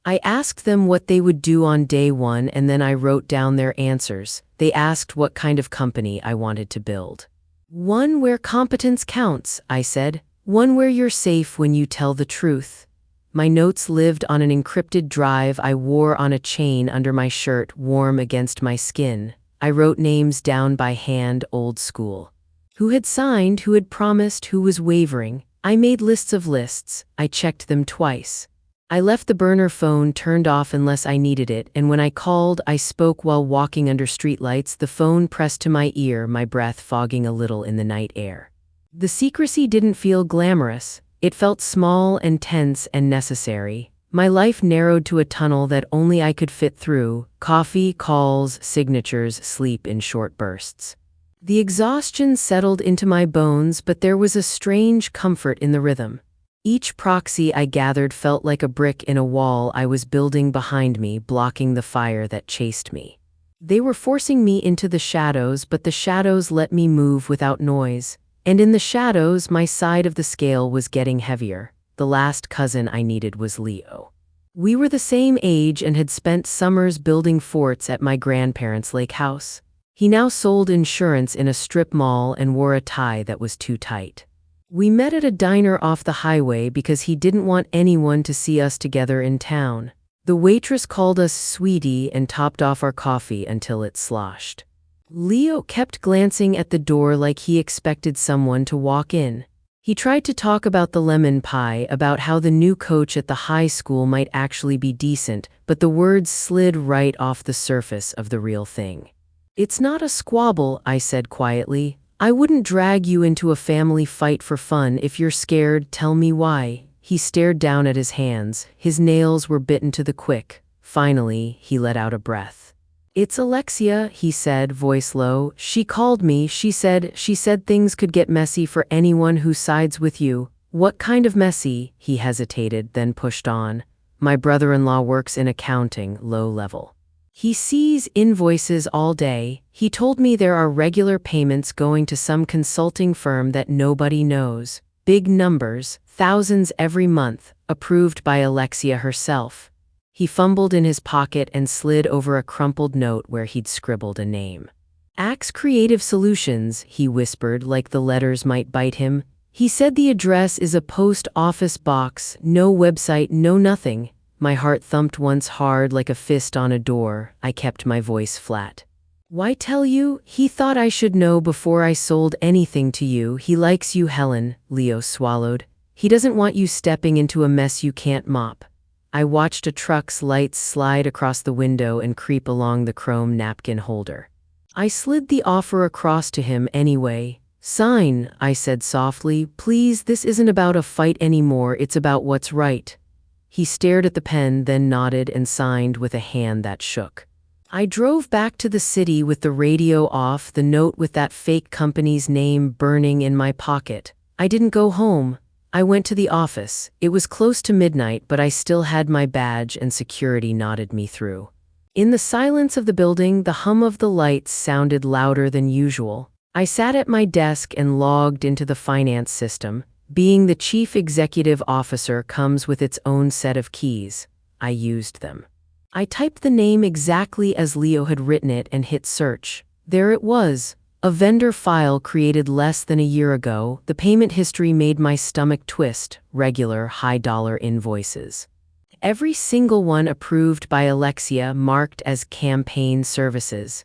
I asked them what they would do on day one, and then I wrote down their answers. They asked what kind of company I wanted to build. "One where competence counts," I said. "One where you're safe when you tell the truth." My notes lived on an encrypted drive I wore on a chain under my shirt, warm against my skin. I wrote names down by hand, old school. Who had signed, who had promised, who was wavering. I made lists of lists. I checked them twice. I left the burner phone turned off unless I needed it, and when I called, I spoke while walking under streetlights, the phone pressed to my ear, my breath fogging a little in the night air. The secrecy didn't feel glamorous. It felt small and tense and necessary. My life narrowed to a tunnel that only I could fit through: coffee, calls, signatures, sleep in short bursts. The exhaustion settled into my bones, but there was a strange comfort in the rhythm. Each proxy I gathered felt like a brick in a wall I was building behind me, blocking the fire that chased me. They were forcing me into the shadows, but the shadows let me move without noise. And in the shadows, my side of the scale was getting heavier. The last cousin I needed was Leo. We were the same age and had spent summers building forts at my grandparents' lake house. He now sold insurance in a strip mall and wore a tie that was too tight. We met at a diner off the highway because he didn't want anyone to see us together in town. The waitress called us sweetie and topped off our coffee until it sloshed. Leo kept glancing at the door like he expected someone to walk in. He tried to talk about the lemon pie, about how the new coach at the high school might actually be decent, but the words slid right off the surface of the real thing. "It's not a squabble," I said quietly. "I wouldn't drag you into a family fight for fun. If you're scared, tell me why." He stared down at his hands. His nails were bitten to the quick. Finally, he let out a breath. "It's Alexia," he said, voice low. "She called me. She said things could get messy for anyone who sides with you." "What kind of messy?" He hesitated, then pushed on. "My brother-in-law works in accounting, low level. He sees invoices all day. He told me there are regular payments going to some consulting firm that nobody knows. Big numbers, thousands every month, approved by Alexia herself." He fumbled in his pocket and slid over a crumpled note where he'd scribbled a name. "Axe Creative Solutions," he whispered like the letters might bite him. He said the address is a post office box, no website, no nothing. My heart thumped once hard like a fist on a door. I kept my voice flat. "Why tell you? He thought I should know before I sold anything to you. He likes you, Helen," Leo swallowed. "He doesn't want you stepping into a mess you can't mop." I watched a truck's lights slide across the window and creep along the chrome napkin holder. I slid the offer across to him anyway. "Sign," I said softly. "Please, this isn't about a fight anymore, it's about what's right." He stared at the pen, then nodded and signed with a hand that shook. I drove back to the city with the radio off, the note with that fake company's name burning in my pocket. I didn't go home. I went to the office. It was close to midnight, but I still had my badge and security nodded me through. In the silence of the building, the hum of the lights sounded louder than usual. I sat at my desk and logged into the finance system. Being the chief executive officer comes with its own set of keys. I used them. I typed the name exactly as Leo had written it and hit search. There it was. A vendor file created less than a year ago. The payment history made my stomach twist. Regular, high-dollar invoices. Every single one approved by Alexia, marked as campaign services.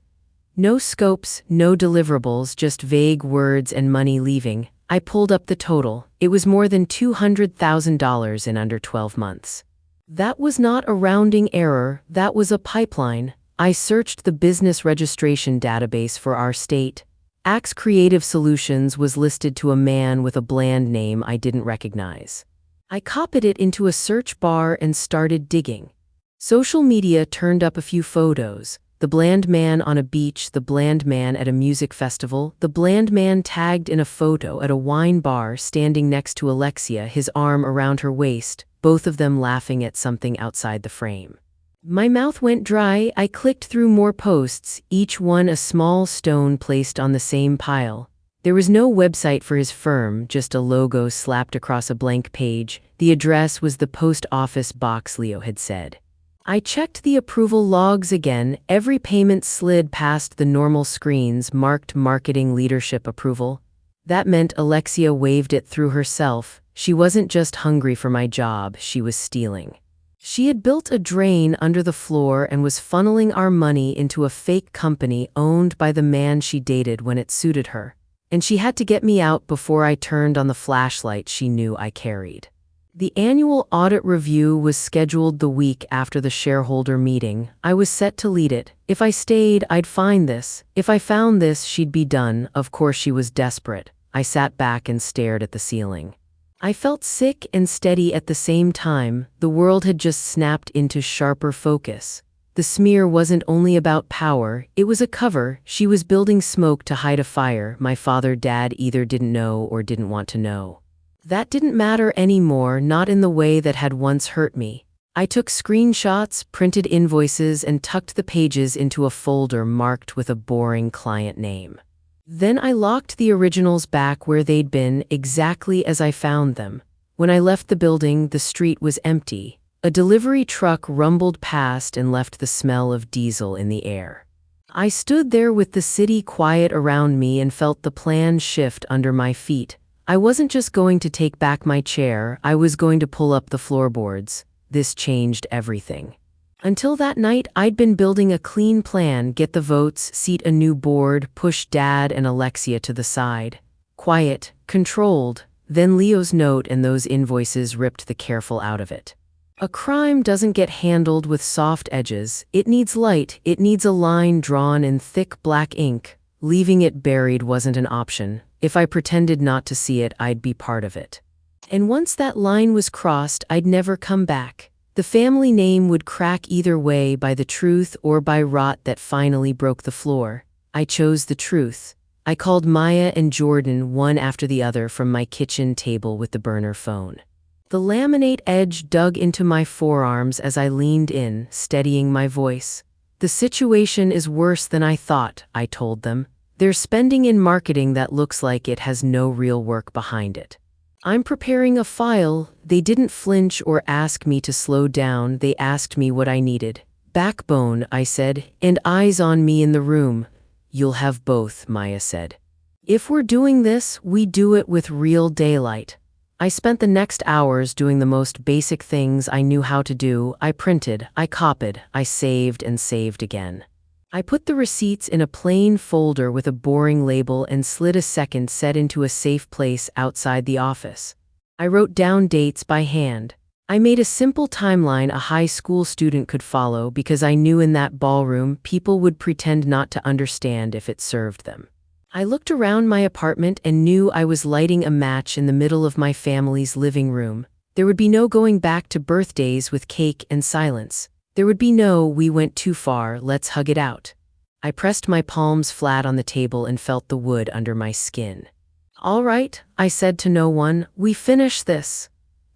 No scopes, no deliverables, just vague words and money leaving. I pulled up the total. It was more than $200,000 in under 12 months. That was not a rounding error, that was a pipeline. I searched the business registration database for our state. Axe Creative Solutions was listed to a man with a bland name I didn't recognize. I copied it into a search bar and started digging. Social media turned up a few photos. The bland man on a beach, the bland man at a music festival, the bland man tagged in a photo at a wine bar standing next to Alexia, his arm around her waist, both of them laughing at something outside the frame. My mouth went dry. I clicked through more posts, each one a small stone placed on the same pile. There was no website for his firm, just a logo slapped across a blank page. The address was the post office box Leo had said. I checked the approval logs again. Every payment slid past the normal screens marked marketing leadership approval. That meant Alexia waved it through herself. She wasn't just hungry for my job, she was stealing. She had built a drain under the floor and was funneling our money into a fake company owned by the man she dated when it suited her. And she had to get me out before I turned on the flashlight she knew I carried. The annual audit review was scheduled the week after the shareholder meeting. I was set to lead it. If I stayed, I'd find this. If I found this, she'd be done. Of course, she was desperate. I sat back and stared at the ceiling. I felt sick and steady at the same time. The world had just snapped into sharper focus. The smear wasn't only about power, it was a cover. She was building smoke to hide a fire. My dad either didn't know or didn't want to know. That didn't matter anymore, not in the way that had once hurt me. I took screenshots, printed invoices, and tucked the pages into a folder marked with a boring client name. Then I locked the originals back where they'd been, exactly as I found them. When I left the building, the street was empty. A delivery truck rumbled past and left the smell of diesel in the air. I stood there with the city quiet around me and felt the plan shift under my feet. I wasn't just going to take back my chair, I was going to pull up the floorboards. This changed everything. Until that night, I'd been building a clean plan: get the votes, seat a new board, push Dad and Alexia to the side. Quiet, controlled. Then Leo's note and those invoices ripped the careful out of it. A crime doesn't get handled with soft edges. It needs light, it needs a line drawn in thick black ink. Leaving it buried wasn't an option. If I pretended not to see it, I'd be part of it. And once that line was crossed, I'd never come back. The family name would crack either way, by the truth or by rot that finally broke the floor. I chose the truth. I called Maya and Jordan one after the other from my kitchen table with the burner phone. The laminate edge dug into my forearms as I leaned in, steadying my voice. The situation is worse than I thought, I told them. They're spending in marketing that looks like it has no real work behind it. I'm preparing a file. They didn't flinch or ask me to slow down, they asked me what I needed. Backbone, I said, and eyes on me in the room. You'll have both, Maya said. If we're doing this, we do it with real daylight. I spent the next hours doing the most basic things I knew how to do. I printed, I copied, I saved and saved again. I put the receipts in a plain folder with a boring label and slid a second set into a safe place outside the office. I wrote down dates by hand. I made a simple timeline a high school student could follow because I knew in that ballroom people would pretend not to understand if it served them. I looked around my apartment and knew I was lighting a match in the middle of my family's living room. There would be no going back to birthdays with cake and silence. There would be no "we went too far, let's hug it out." I pressed my palms flat on the table and felt the wood under my skin. All right, I said to no one, we finish this.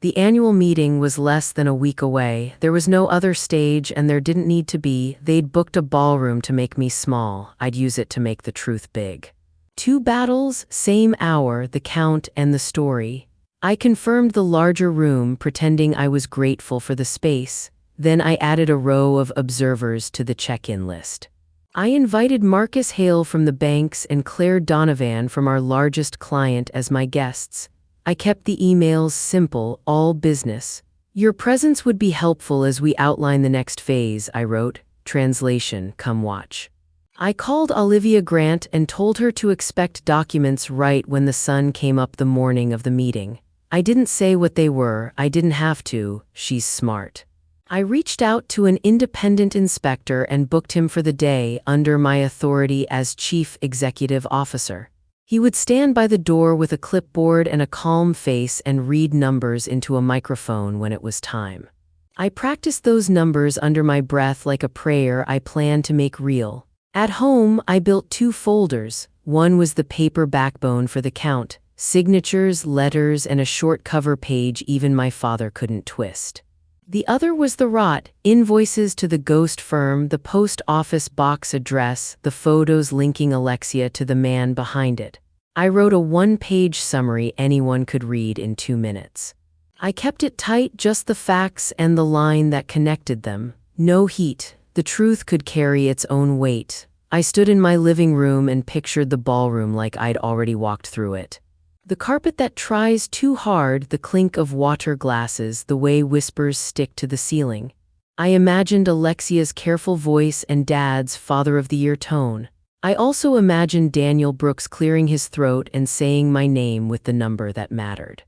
The annual meeting was less than a week away. There was no other stage and there didn't need to be. They'd booked a ballroom to make me small. I'd use it to make the truth big. 2 battles, same hour, the count and the story. I confirmed the larger room, pretending I was grateful for the space. Then I added a row of observers to the check-in list. I invited Marcus Hale from the banks and Claire Donovan from our largest client as my guests. I kept the emails simple, all business. Your presence would be helpful as we outline the next phase, I wrote. Translation, come watch. I called Olivia Grant and told her to expect documents right when the sun came up the morning of the meeting. I didn't say what they were, I didn't have to, she's smart. I reached out to an independent inspector and booked him for the day under my authority as Chief Executive Officer. He would stand by the door with a clipboard and a calm face and read numbers into a microphone when it was time. I practiced those numbers under my breath like a prayer I planned to make real. At home, I built 2 folders. One was the paper backbone for the count, signatures, letters, and a short cover page even my father couldn't twist. The other was the rot, invoices to the ghost firm, the post office box address, the photos linking Alexia to the man behind it. I wrote a 1-page summary anyone could read in 2 minutes. I kept it tight, just the facts and the line that connected them. No heat. The truth could carry its own weight. I stood in my living room and pictured the ballroom like I'd already walked through it. The carpet that tries too hard, the clink of water glasses, the way whispers stick to the ceiling. I imagined Alexia's careful voice and Dad's Father of the Year tone. I also imagined Daniel Brooks clearing his throat and saying my name with the number that mattered.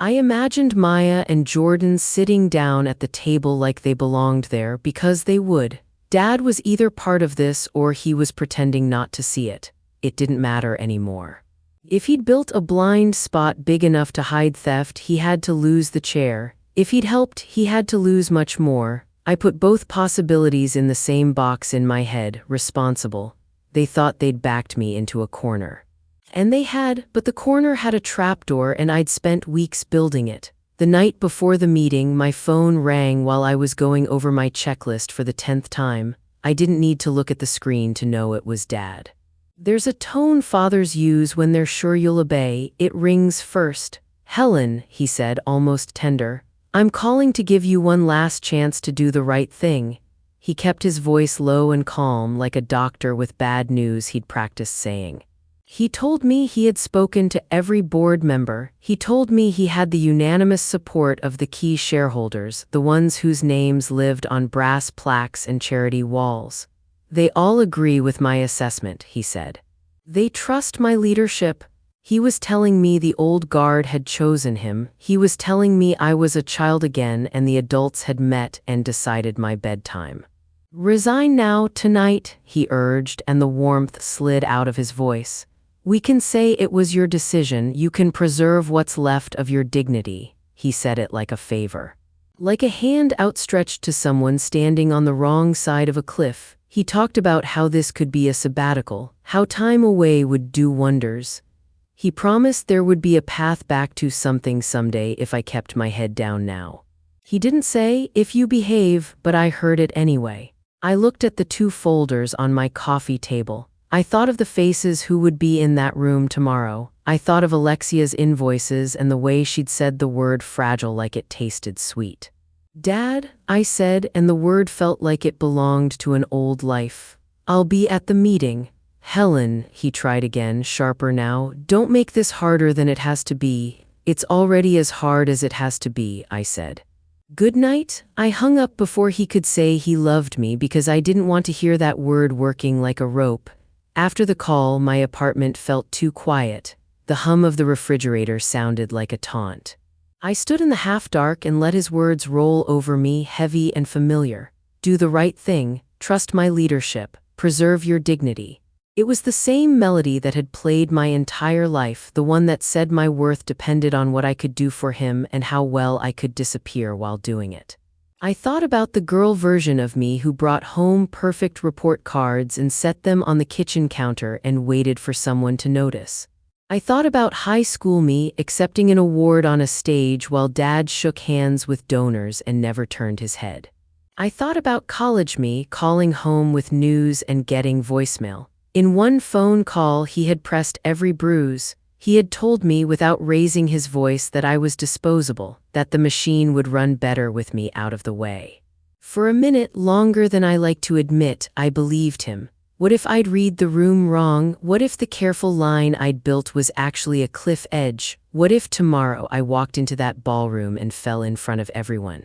I imagined Maya and Jordan sitting down at the table like they belonged there because they would. Dad was either part of this or he was pretending not to see it. It didn't matter anymore. If he'd built a blind spot big enough to hide theft, he had to lose the chair. If he'd helped, he had to lose much more. I put both possibilities in the same box in my head, responsible. They thought they'd backed me into a corner. And they had, but the corner had a trapdoor and I'd spent weeks building it. The night before the meeting, my phone rang while I was going over my checklist for the 10th time. I didn't need to look at the screen to know it was Dad. There's a tone fathers use when they're sure you'll obey. It rings first. "Helen," he said, almost tender, "I'm calling to give you one last chance to do the right thing." He kept his voice low and calm, like a doctor with bad news he'd practiced saying. He told me he had spoken to every board member. He told me he had the unanimous support of the key shareholders, the ones whose names lived on brass plaques and charity walls. "They all agree with my assessment," he said. "They trust my leadership." He was telling me the old guard had chosen him. He was telling me I was a child again and the adults had met and decided my bedtime. "Resign now, tonight," he urged, and the warmth slid out of his voice. "We can say it was your decision. You can preserve what's left of your dignity." He said it like a favor. Like a hand outstretched to someone standing on the wrong side of a cliff. He talked about how this could be a sabbatical, how time away would do wonders. He promised there would be a path back to something someday if I kept my head down now. He didn't say, "if you behave," but I heard it anyway. I looked at the 2 folders on my coffee table. I thought of the faces who would be in that room tomorrow. I thought of Alexia's invoices and the way she'd said the word fragile like it tasted sweet. "Dad," I said, and the word felt like it belonged to an old life. "I'll be at the meeting." "Helen," he tried again, sharper now, "don't make this harder than it has to be." "It's already as hard as it has to be," I said. "Good night." I hung up before he could say he loved me because I didn't want to hear that word working like a rope. After the call, my apartment felt too quiet. The hum of the refrigerator sounded like a taunt. I stood in the half-dark and let his words roll over me, heavy and familiar. "Do the right thing, trust my leadership, preserve your dignity." It was the same melody that had played my entire life, the one that said my worth depended on what I could do for him and how well I could disappear while doing it. I thought about the girl version of me who brought home perfect report cards and set them on the kitchen counter and waited for someone to notice. I thought about high school me accepting an award on a stage while Dad shook hands with donors and never turned his head. I thought about college me calling home with news and getting voicemail. In one phone call, he had pressed every bruise. He had told me without raising his voice that I was disposable, that the machine would run better with me out of the way. For a minute longer than I like to admit, I believed him. What if I'd read the room wrong? What if the careful line I'd built was actually a cliff edge? What if tomorrow I walked into that ballroom and fell in front of everyone?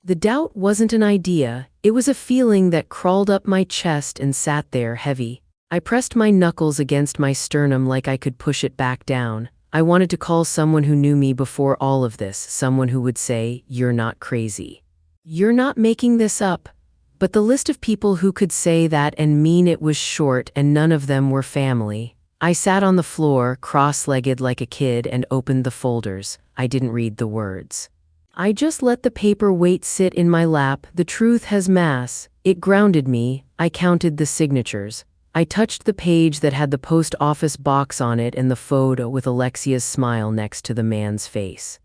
The doubt wasn't an idea, it was a feeling that crawled up my chest and sat there heavy. I pressed my knuckles against my sternum like I could push it back down. I wanted to call someone who knew me before all of this, someone who would say, "You're not crazy. You're not making this up." But the list of people who could say that and mean it was short, and none of them were family. I sat on the floor, cross-legged like a kid, and opened the folders. I didn't read the words. I just let the paper weight sit in my lap. The truth has mass. It grounded me. I counted the signatures. I touched the page that had the post office box on it and the photo with Alexia's smile next to the man's face.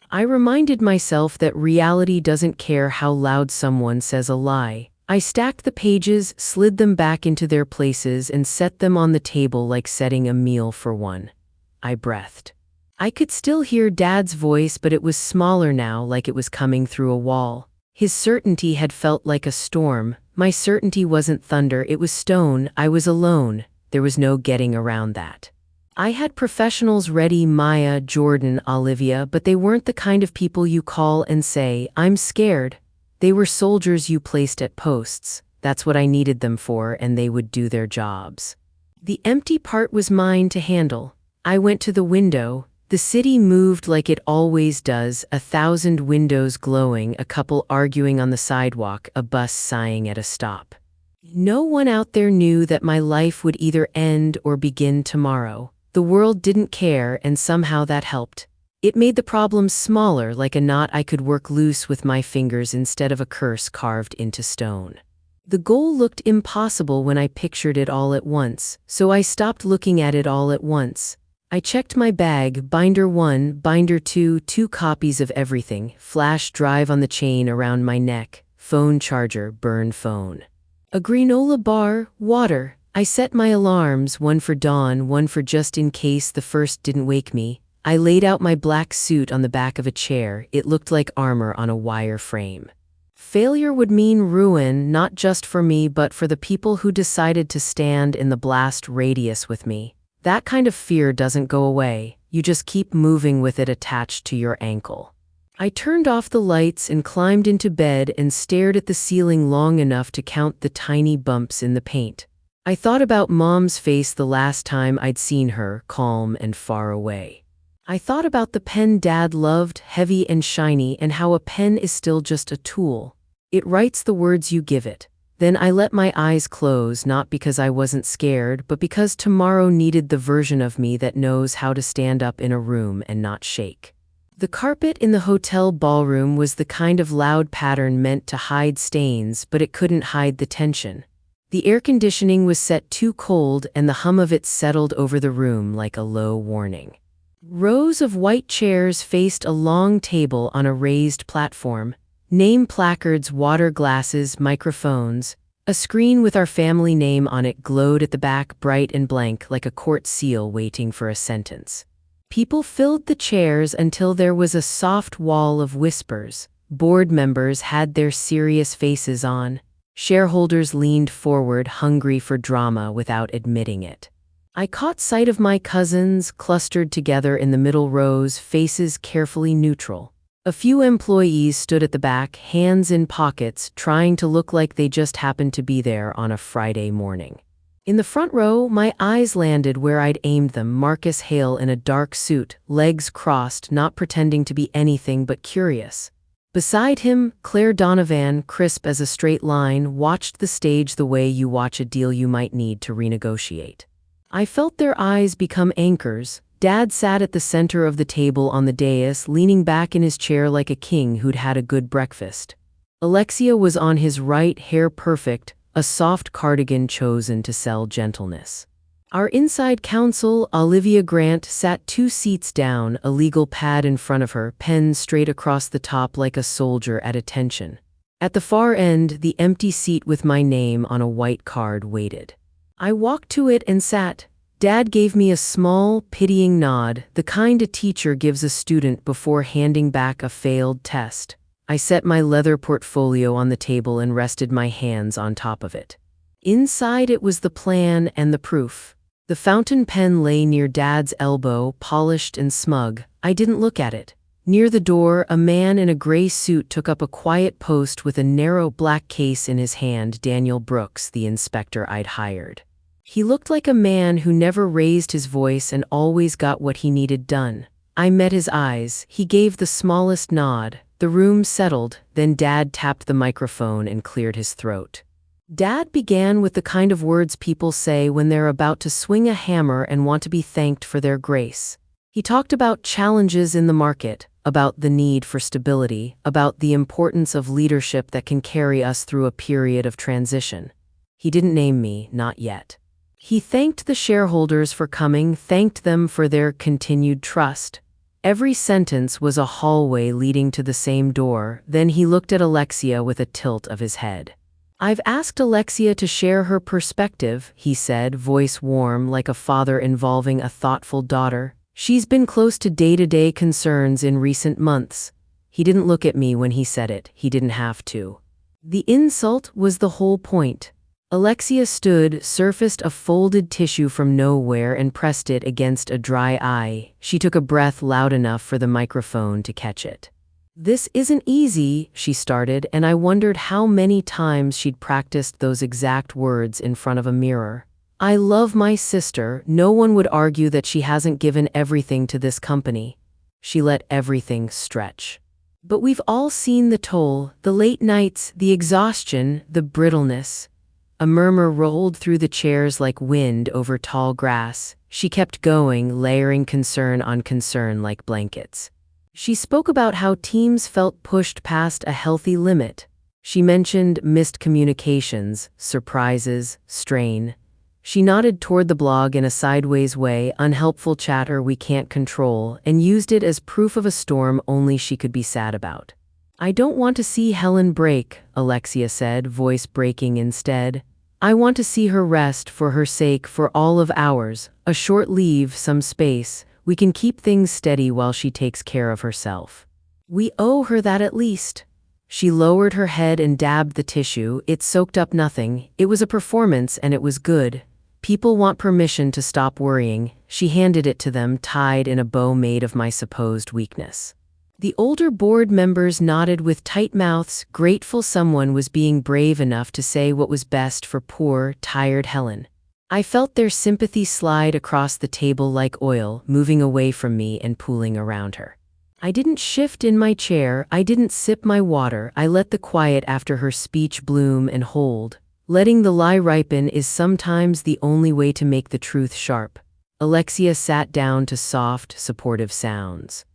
I reminded myself that reality doesn't care how loud someone says a lie. I stacked the pages, slid them back into their places, and set them on the table like setting a meal for one. I breathed. I could still hear Dad's voice, but it was smaller now, like it was coming through a wall. His certainty had felt like a storm. My certainty wasn't thunder, it was stone. I was alone. There was no getting around that. I had professionals ready, Maya, Jordan, Olivia, but they weren't the kind of people you call and say, "I'm scared." They were soldiers you placed at posts. That's what I needed them for, and they would do their jobs. The empty part was mine to handle. I went to the window. The city moved like it always does, 1,000 windows glowing, a couple arguing on the sidewalk, a bus sighing at a stop. No one out there knew that my life would either end or begin tomorrow. The world didn't care, and somehow that helped. It made the problems smaller, like a knot I could work loose with my fingers instead of a curse carved into stone. The goal looked impossible when I pictured it all at once, so I stopped looking at it all at once. I checked my bag, binder 1, binder 2, 2 copies of everything, flash drive on the chain around my neck, phone charger, burn phone. A granola bar, water. I set my alarms, one for dawn, one for just in case the first didn't wake me. I laid out my black suit on the back of a chair. It looked like armor on a wire frame. Failure would mean ruin, not just for me but for the people who decided to stand in the blast radius with me. That kind of fear doesn't go away, you just keep moving with it attached to your ankle. I turned off the lights and climbed into bed and stared at the ceiling long enough to count the tiny bumps in the paint. I thought about Mom's face the last time I'd seen her, calm and far away. I thought about the pen Dad loved, heavy and shiny, and how a pen is still just a tool. It writes the words you give it. Then I let my eyes close, not because I wasn't scared, but because tomorrow needed the version of me that knows how to stand up in a room and not shake. The carpet in the hotel ballroom was the kind of loud pattern meant to hide stains, but it couldn't hide the tension. The air conditioning was set too cold, and the hum of it settled over the room like a low warning. Rows of white chairs faced a long table on a raised platform. Name placards, water glasses, microphones. A screen with our family name on it glowed at the back, bright and blank, like a court seal waiting for a sentence. People filled the chairs until there was a soft wall of whispers. Board members had their serious faces on. Shareholders leaned forward, hungry for drama without admitting it. I caught sight of my cousins, clustered together in the middle rows, faces carefully neutral. A few employees stood at the back, hands in pockets, trying to look like they just happened to be there on a Friday morning. In the front row, my eyes landed where I'd aimed them. Marcus Hale in a dark suit, legs crossed, not pretending to be anything but curious. Beside him, Claire Donovan, crisp as a straight line, watched the stage the way you watch a deal you might need to renegotiate. I felt their eyes become anchors. Dad sat at the center of the table on the dais, leaning back in his chair like a king who'd had a good breakfast. Alexia was on his right, hair perfect, a soft cardigan chosen to sell gentleness. Our inside counsel, Olivia Grant, sat 2 seats down, a legal pad in front of her, pen straight across the top like a soldier at attention. At the far end, the empty seat with my name on a white card waited. I walked to it and sat. Dad gave me a small, pitying nod, the kind a teacher gives a student before handing back a failed test. I set my leather portfolio on the table and rested my hands on top of it. Inside it was the plan and the proof. The fountain pen lay near Dad's elbow, polished and smug. I didn't look at it. Near the door, a man in a gray suit took up a quiet post with a narrow black case in his hand. Daniel Brooks, the inspector I'd hired. He looked like a man who never raised his voice and always got what he needed done. I met his eyes. He gave the smallest nod. The room settled. Then Dad tapped the microphone and cleared his throat. Dad began with the kind of words people say when they're about to swing a hammer and want to be thanked for their grace. He talked about challenges in the market, about the need for stability, about the importance of leadership that can carry us through a period of transition. He didn't name me, not yet. He thanked the shareholders for coming, thanked them for their continued trust. Every sentence was a hallway leading to the same door. Then he looked at Alexia with a tilt of his head. I've asked Alexia to share her perspective, he said, voice warm like a father involving a thoughtful daughter. She's been close to day-to-day concerns in recent months. He didn't look at me when he said it. He didn't have to. The insult was the whole point. Alexia stood, surfaced a folded tissue from nowhere and pressed it against a dry eye. She took a breath loud enough for the microphone to catch it. This isn't easy, she started, and I wondered how many times she'd practiced those exact words in front of a mirror. I love my sister. No one would argue that she hasn't given everything to this company. She let everything stretch. But we've all seen the toll, the late nights, the exhaustion, the brittleness. A murmur rolled through the chairs like wind over tall grass. She kept going, layering concern on concern like blankets. She spoke about how teams felt pushed past a healthy limit. She mentioned missed communications, surprises, strain. She nodded toward the blog in a sideways way, unhelpful chatter we can't control, and used it as proof of a storm only she could be sad about. I don't want to see Helen break, Alexia said, voice breaking instead. I want to see her rest for her sake, for all of ours. A short leave, some space. We can keep things steady while she takes care of herself. We owe her that at least. She lowered her head and dabbed the tissue. It soaked up nothing. It was a performance and it was good. People want permission to stop worrying. She handed it to them, tied in a bow made of my supposed weakness. The older board members nodded with tight mouths, grateful someone was being brave enough to say what was best for poor, tired Helen. I felt their sympathy slide across the table like oil, moving away from me and pooling around her. I didn't shift in my chair, I didn't sip my water, I let the quiet after her speech bloom and hold. Letting the lie ripen is sometimes the only way to make the truth sharp. Alexia sat down to soft, supportive sounds.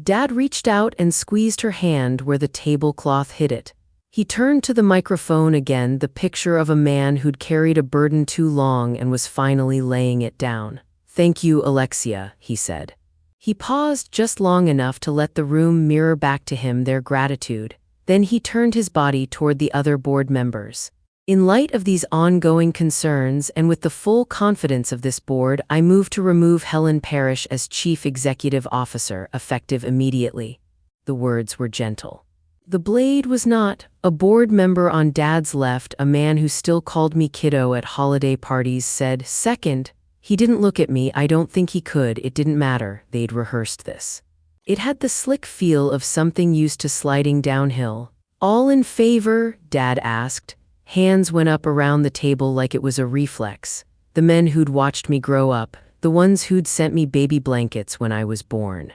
Dad reached out and squeezed her hand where the tablecloth hit it. He turned to the microphone again, the picture of a man who'd carried a burden too long and was finally laying it down. Thank you, Alexia, he said. He paused just long enough to let the room mirror back to him their gratitude. Then he turned his body toward the other board members. In light of these ongoing concerns and with the full confidence of this board, I moved to remove Helen Parrish as Chief Executive Officer, effective immediately. The words were gentle. The blade was not. A board member on Dad's left, a man who still called me kiddo at holiday parties, said, "Second." He didn't look at me, I don't think he could, it didn't matter, they'd rehearsed this. It had the slick feel of something used to sliding downhill. All in favor? Dad asked. Hands went up around the table like it was a reflex. The men who'd watched me grow up, the ones who'd sent me baby blankets when I was born.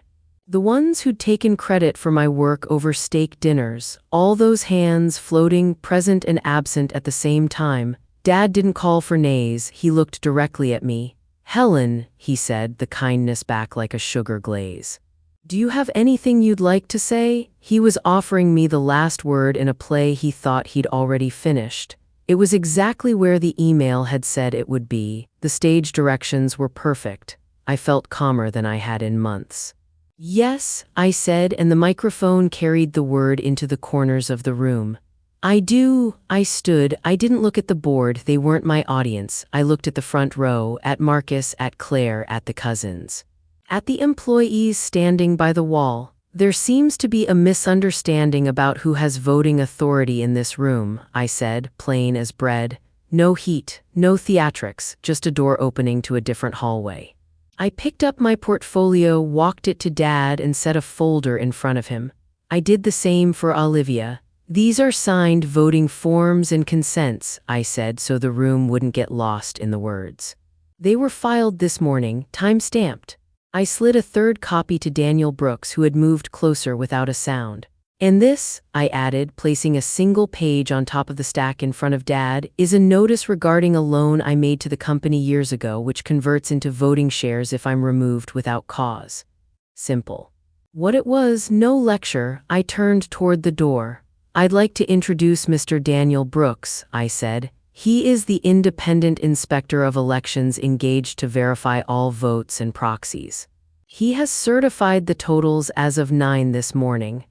The ones who'd taken credit for my work over steak dinners, all those hands floating, present and absent at the same time. Dad didn't call for nays, he looked directly at me. "Helen," he said, the kindness back like a sugar glaze. "Do you have anything you'd like to say?" He was offering me the last word in a play he thought he'd already finished. It was exactly where the email had said it would be. The stage directions were perfect. I felt calmer than I had in months. "Yes," I said, and the microphone carried the word into the corners of the room. "I do." I stood. I didn't look at the board, they weren't my audience. I looked at the front row, at Marcus, at Claire, at the cousins. At the employees standing by the wall. "There seems to be a misunderstanding about who has voting authority in this room," I said, plain as bread. No heat, no theatrics, just a door opening to a different hallway. I picked up my portfolio, walked it to Dad, and set a folder in front of him. I did the same for Olivia. "These are signed voting forms and consents," I said, so the room wouldn't get lost in the words. "They were filed this morning, time-stamped." I slid a third copy to Daniel Brooks, who had moved closer without a sound. "And this," I added, placing a single page on top of the stack in front of Dad, "is a notice regarding a loan I made to the company years ago, which converts into voting shares if I'm removed without cause." Simple. What it was, no lecture. I turned toward the door. "I'd like to introduce Mr. Daniel Brooks," I said. "He is the independent inspector of elections engaged to verify all votes and proxies. He has certified the totals as of 9 this morning."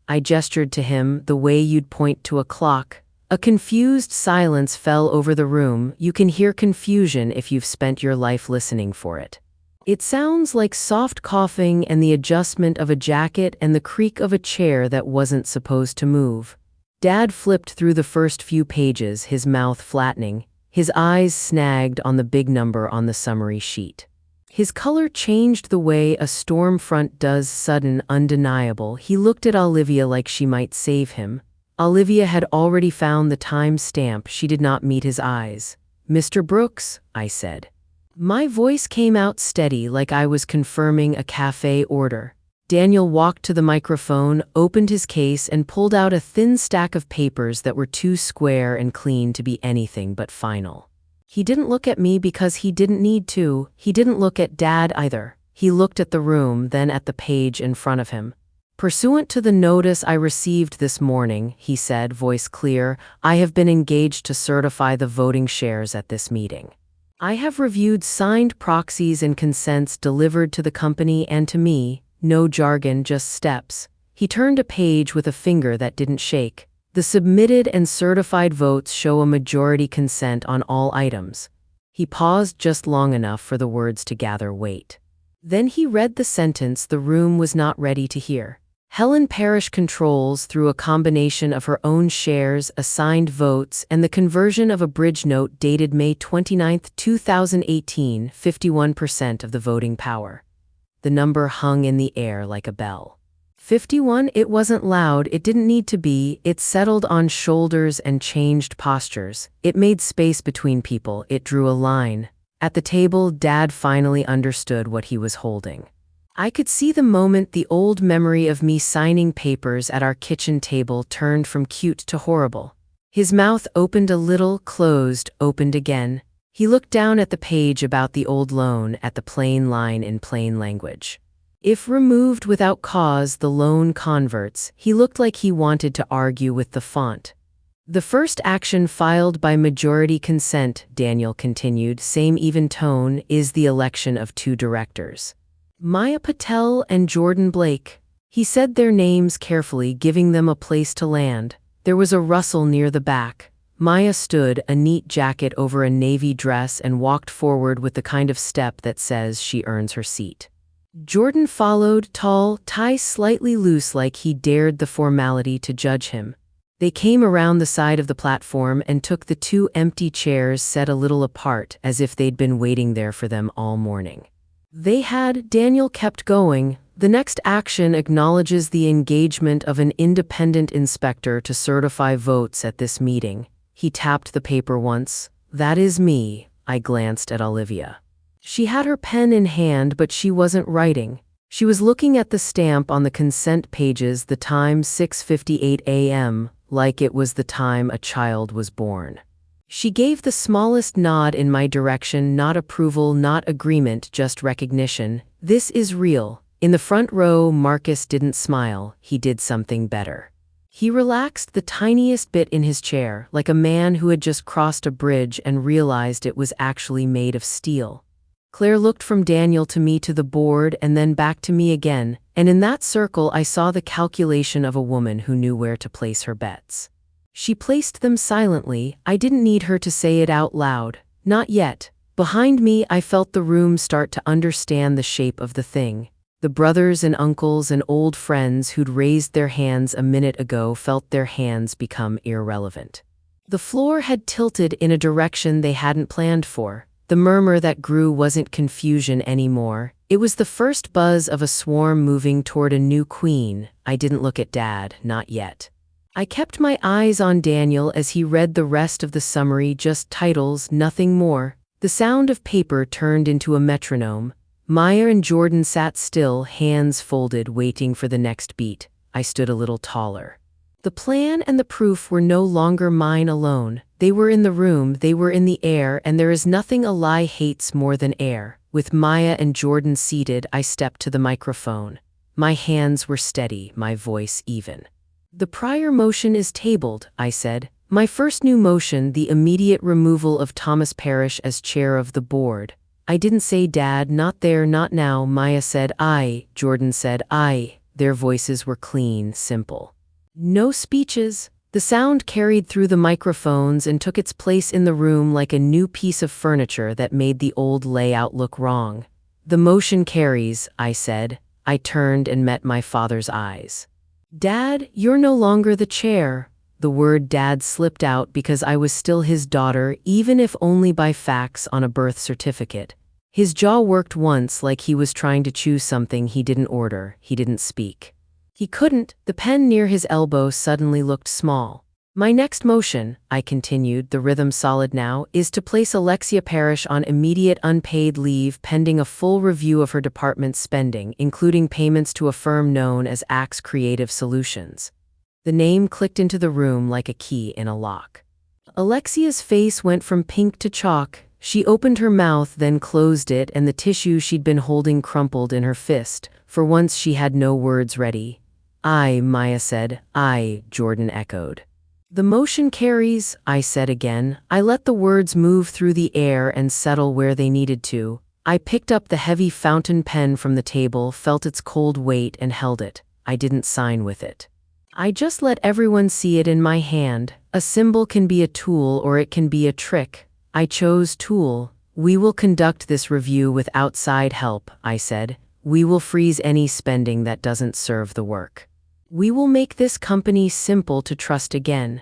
I gestured to him the way you'd point to a clock. A confused silence fell over the room. You can hear confusion if you've spent your life listening for it. It sounds like soft coughing and the adjustment of a jacket and the creak of a chair that wasn't supposed to move. Dad flipped through the first few pages, his mouth flattening, his eyes snagged on the big number on the summary sheet. His color changed the way a storm front does, sudden, undeniable. He looked at Olivia like she might save him. Olivia had already found the time stamp. She did not meet his eyes. Mr. Brooks, I said. My voice came out steady like I was confirming a cafe order. Daniel walked to the microphone, opened his case, and pulled out a thin stack of papers that were too square and clean to be anything but final. He didn't look at me because he didn't need to. He didn't look at Dad either. He looked at the room, then at the page in front of him. Pursuant to the notice I received this morning, he said, voice clear, I have been engaged to certify the voting shares at this meeting. I have reviewed signed proxies and consents delivered to the company and to me. No jargon, just steps. He turned a page with a finger that didn't shake. The submitted and certified votes show a majority consent on all items. He paused just long enough for the words to gather weight. Then he read the sentence the room was not ready to hear. Helen Parrish controls, through a combination of her own shares, assigned votes, and the conversion of a bridge note dated May 29, 2018, 51% of the voting power. The number hung in the air like a bell. 51, it wasn't loud, it didn't need to be, it settled on shoulders and changed postures. It made space between people, it drew a line. At the table, Dad finally understood what he was holding. I could see the moment the old memory of me signing papers at our kitchen table turned from cute to horrible. His mouth opened a little, closed, opened again. He looked down at the page about the old loan, at the plain line in plain language. If removed without cause, the loan converts. He looked like he wanted to argue with the font. The first action filed by majority consent, Daniel continued, same even tone, is the election of 2 directors. Maya Patel and Jordan Blake. He said their names carefully, giving them a place to land. There was a rustle near the back. Maya stood, a neat jacket over a navy dress, and walked forward with the kind of step that says she earns her seat. Jordan followed, tall, tie slightly loose like he dared the formality to judge him. They came around the side of the platform and took the 2 empty chairs set a little apart, as if they'd been waiting there for them all morning. Daniel kept going. The next action acknowledges the engagement of an independent inspector to certify votes at this meeting. He tapped the paper once. That is me. I glanced at Olivia. She had her pen in hand, but she wasn't writing. She was looking at the stamp on the consent pages, the time 6:58 a.m., like it was the time a child was born. She gave the smallest nod in my direction, not approval, not agreement, just recognition. This is real. In the front row, Marcus didn't smile. He did something better. He relaxed the tiniest bit in his chair, like a man who had just crossed a bridge and realized it was actually made of steel. Claire looked from Daniel to me to the board and then back to me again, and in that circle I saw the calculation of a woman who knew where to place her bets. She placed them silently. I didn't need her to say it out loud. Not yet. Behind me, I felt the room start to understand the shape of the thing. The brothers and uncles and old friends who'd raised their hands a minute ago felt their hands become irrelevant. The floor had tilted in a direction they hadn't planned for. The murmur that grew wasn't confusion anymore. It was the first buzz of a swarm moving toward a new queen. I didn't look at Dad, not yet. I kept my eyes on Daniel as he read the rest of the summary, just titles, nothing more. The sound of paper turned into a metronome. Maya and Jordan sat still, hands folded, waiting for the next beat. I stood a little taller. The plan and the proof were no longer mine alone. They were in the room, they were in the air, and there is nothing a lie hates more than air. With Maya and Jordan seated, I stepped to the microphone. My hands were steady, my voice even. The prior motion is tabled, I said. My first new motion, the immediate removal of Thomas Parrish as chair of the board. I didn't say Dad, not there, not now. Maya said I, Jordan said I. Their voices were clean, simple. No speeches. The sound carried through the microphones and took its place in the room like a new piece of furniture that made the old layout look wrong. The motion carries, I said. I turned and met my father's eyes. Dad, you're no longer the chair. The word Dad slipped out because I was still his daughter, even if only by fax on a birth certificate. His jaw worked once like he was trying to choose something he didn't order. He didn't speak. He couldn't. The pen near his elbow suddenly looked small. My next motion, I continued, the rhythm solid now, is to place Alexia Parrish on immediate unpaid leave pending a full review of her department's spending, including payments to a firm known as Axe Creative Solutions. The name clicked into the room like a key in a lock. Alexia's face went from pink to chalk. She opened her mouth, then closed it, and the tissue she'd been holding crumpled in her fist. For once she had no words ready. "I," Maya said. "I," Jordan echoed. "The motion carries," I said again. I let the words move through the air and settle where they needed to. I picked up the heavy fountain pen from the table, felt its cold weight, and held it. I didn't sign with it. I just let everyone see it in my hand. A symbol can be a tool or it can be a trick. I chose tool. "We will conduct this review with outside help," I said. "We will freeze any spending that doesn't serve the work. We will make this company simple to trust again."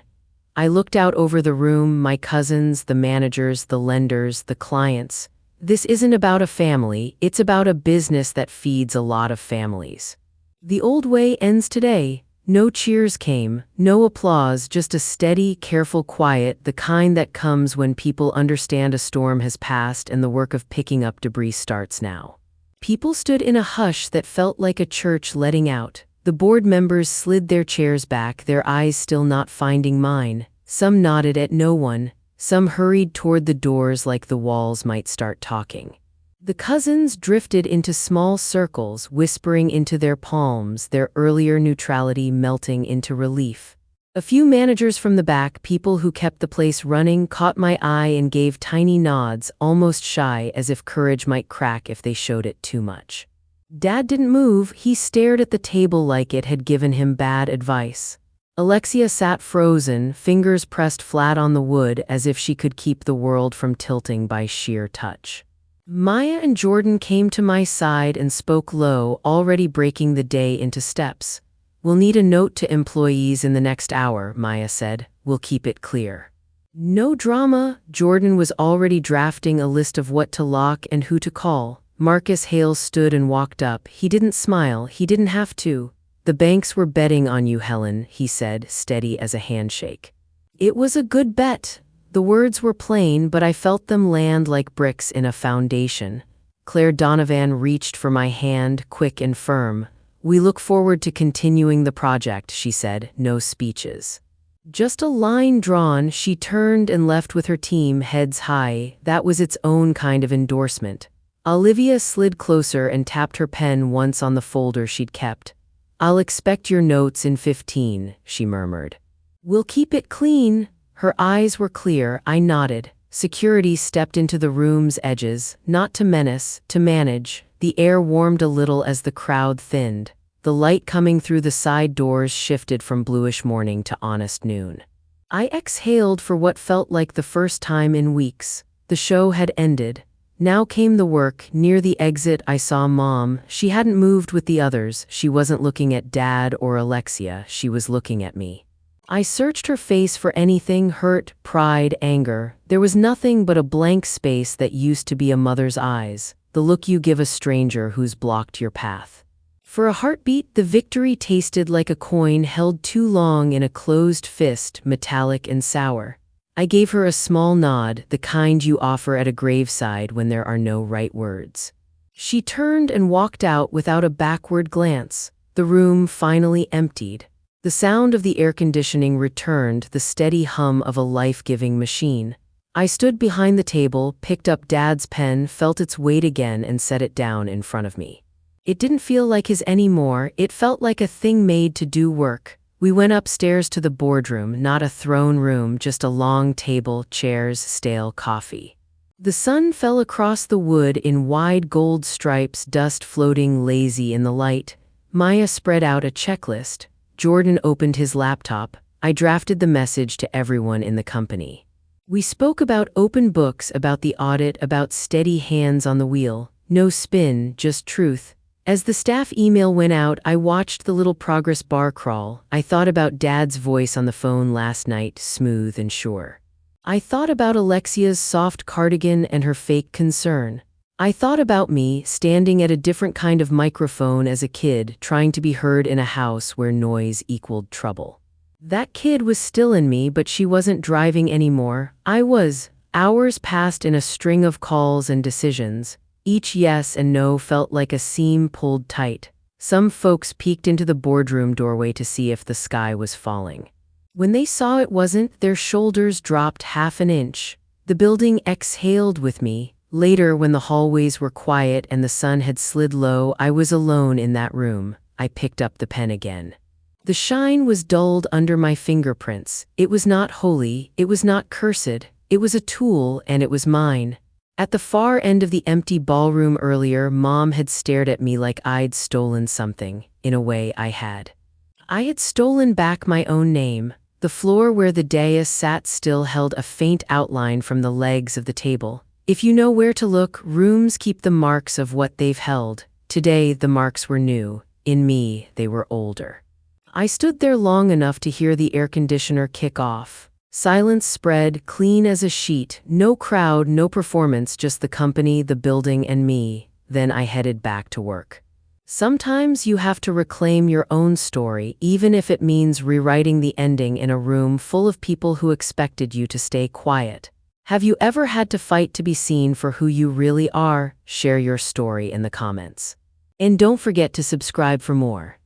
I looked out over the room, my cousins, the managers, the lenders, the clients. This isn't about a family, it's about a business that feeds a lot of families. The old way ends today. No cheers came, no applause, just a steady, careful quiet, the kind that comes when people understand a storm has passed and the work of picking up debris starts now. People stood in a hush that felt like a church letting out. The board members slid their chairs back, their eyes still not finding mine. Some nodded at no one. Some hurried toward the doors like the walls might start talking. The cousins drifted into small circles, whispering into their palms, their earlier neutrality melting into relief. A few managers from the back, people who kept the place running, caught my eye and gave tiny nods, almost shy, as if courage might crack if they showed it too much. Dad didn't move. He stared at the table like it had given him bad advice. Alexia sat frozen, fingers pressed flat on the wood as if she could keep the world from tilting by sheer touch. Maya and Jordan came to my side and spoke low, already breaking the day into steps. "We'll need a note to employees in the next hour," Maya said. "We'll keep it clear." "No drama." Jordan was already drafting a list of what to lock and who to call. Marcus Hales stood and walked up. He didn't smile. He didn't have to. "The banks were betting on you, Helen," he said, steady as a handshake. "It was a good bet." The words were plain, but I felt them land like bricks in a foundation. Claire Donovan reached for my hand, quick and firm. "We look forward to continuing the project," she said. "No speeches. Just a line drawn." She turned and left with her team, heads high. That was its own kind of endorsement. Olivia slid closer and tapped her pen once on the folder she'd kept. "I'll expect your notes in 15, she murmured. "We'll keep it clean." Her eyes were clear. I nodded. Security stepped into the room's edges, not to menace, to manage. The air warmed a little as the crowd thinned. The light coming through the side doors shifted from bluish morning to honest noon. I exhaled for what felt like the first time in weeks. The show had ended. Now came the work. Near the exit, I saw Mom. She hadn't moved with the others. She wasn't looking at Dad or Alexia. She was looking at me. I searched her face for anything: hurt, pride, anger. There was nothing but a blank space that used to be a mother's eyes, the look you give a stranger who's blocked your path. For a heartbeat, the victory tasted like a coin held too long in a closed fist, metallic and sour. I gave her a small nod, the kind you offer at a graveside when there are no right words. She turned and walked out without a backward glance. The room finally emptied. The sound of the air conditioning returned, the steady hum of a life-giving machine. I stood behind the table, picked up Dad's pen, felt its weight again, and set it down in front of me. It didn't feel like his anymore. It felt like a thing made to do work. We went upstairs to the boardroom, not a throne room, just a long table, chairs, stale coffee. The sun fell across the wood in wide gold stripes, dust floating lazy in the light. Maya spread out a checklist. Jordan opened his laptop. I drafted the message to everyone in the company. We spoke about open books, about the audit, about steady hands on the wheel. No spin, just truth. As the staff email went out, I watched the little progress bar crawl. I thought about Dad's voice on the phone last night, smooth and sure. I thought about Alexia's soft cardigan and her fake concern. I thought about me, standing at a different kind of microphone as a kid, trying to be heard in a house where noise equaled trouble. That kid was still in me, but she wasn't driving anymore. I was. Hours passed in a string of calls and decisions. Each yes and no felt like a seam pulled tight. Some folks peeked into the boardroom doorway to see if the sky was falling. When they saw it wasn't, their shoulders dropped half an inch. The building exhaled with me. Later, when the hallways were quiet and the sun had slid low, I was alone in that room. I picked up the pen again. The shine was dulled under my fingerprints. It was not holy, it was not cursed, it was a tool, and it was mine. At the far end of the empty ballroom earlier, Mom had stared at me like I'd stolen something. In a way, I had. I had stolen back my own name. The floor where the dais sat still held a faint outline from the legs of the table. If you know where to look, rooms keep the marks of what they've held. Today, the marks were new. In me, they were older. I stood there long enough to hear the air conditioner kick off. Silence spread, clean as a sheet. No crowd, no performance, just the company, the building, and me. Then I headed back to work. Sometimes you have to reclaim your own story, even if it means rewriting the ending in a room full of people who expected you to stay quiet. Have you ever had to fight to be seen for who you really are? Share your story in the comments. And don't forget to subscribe for more.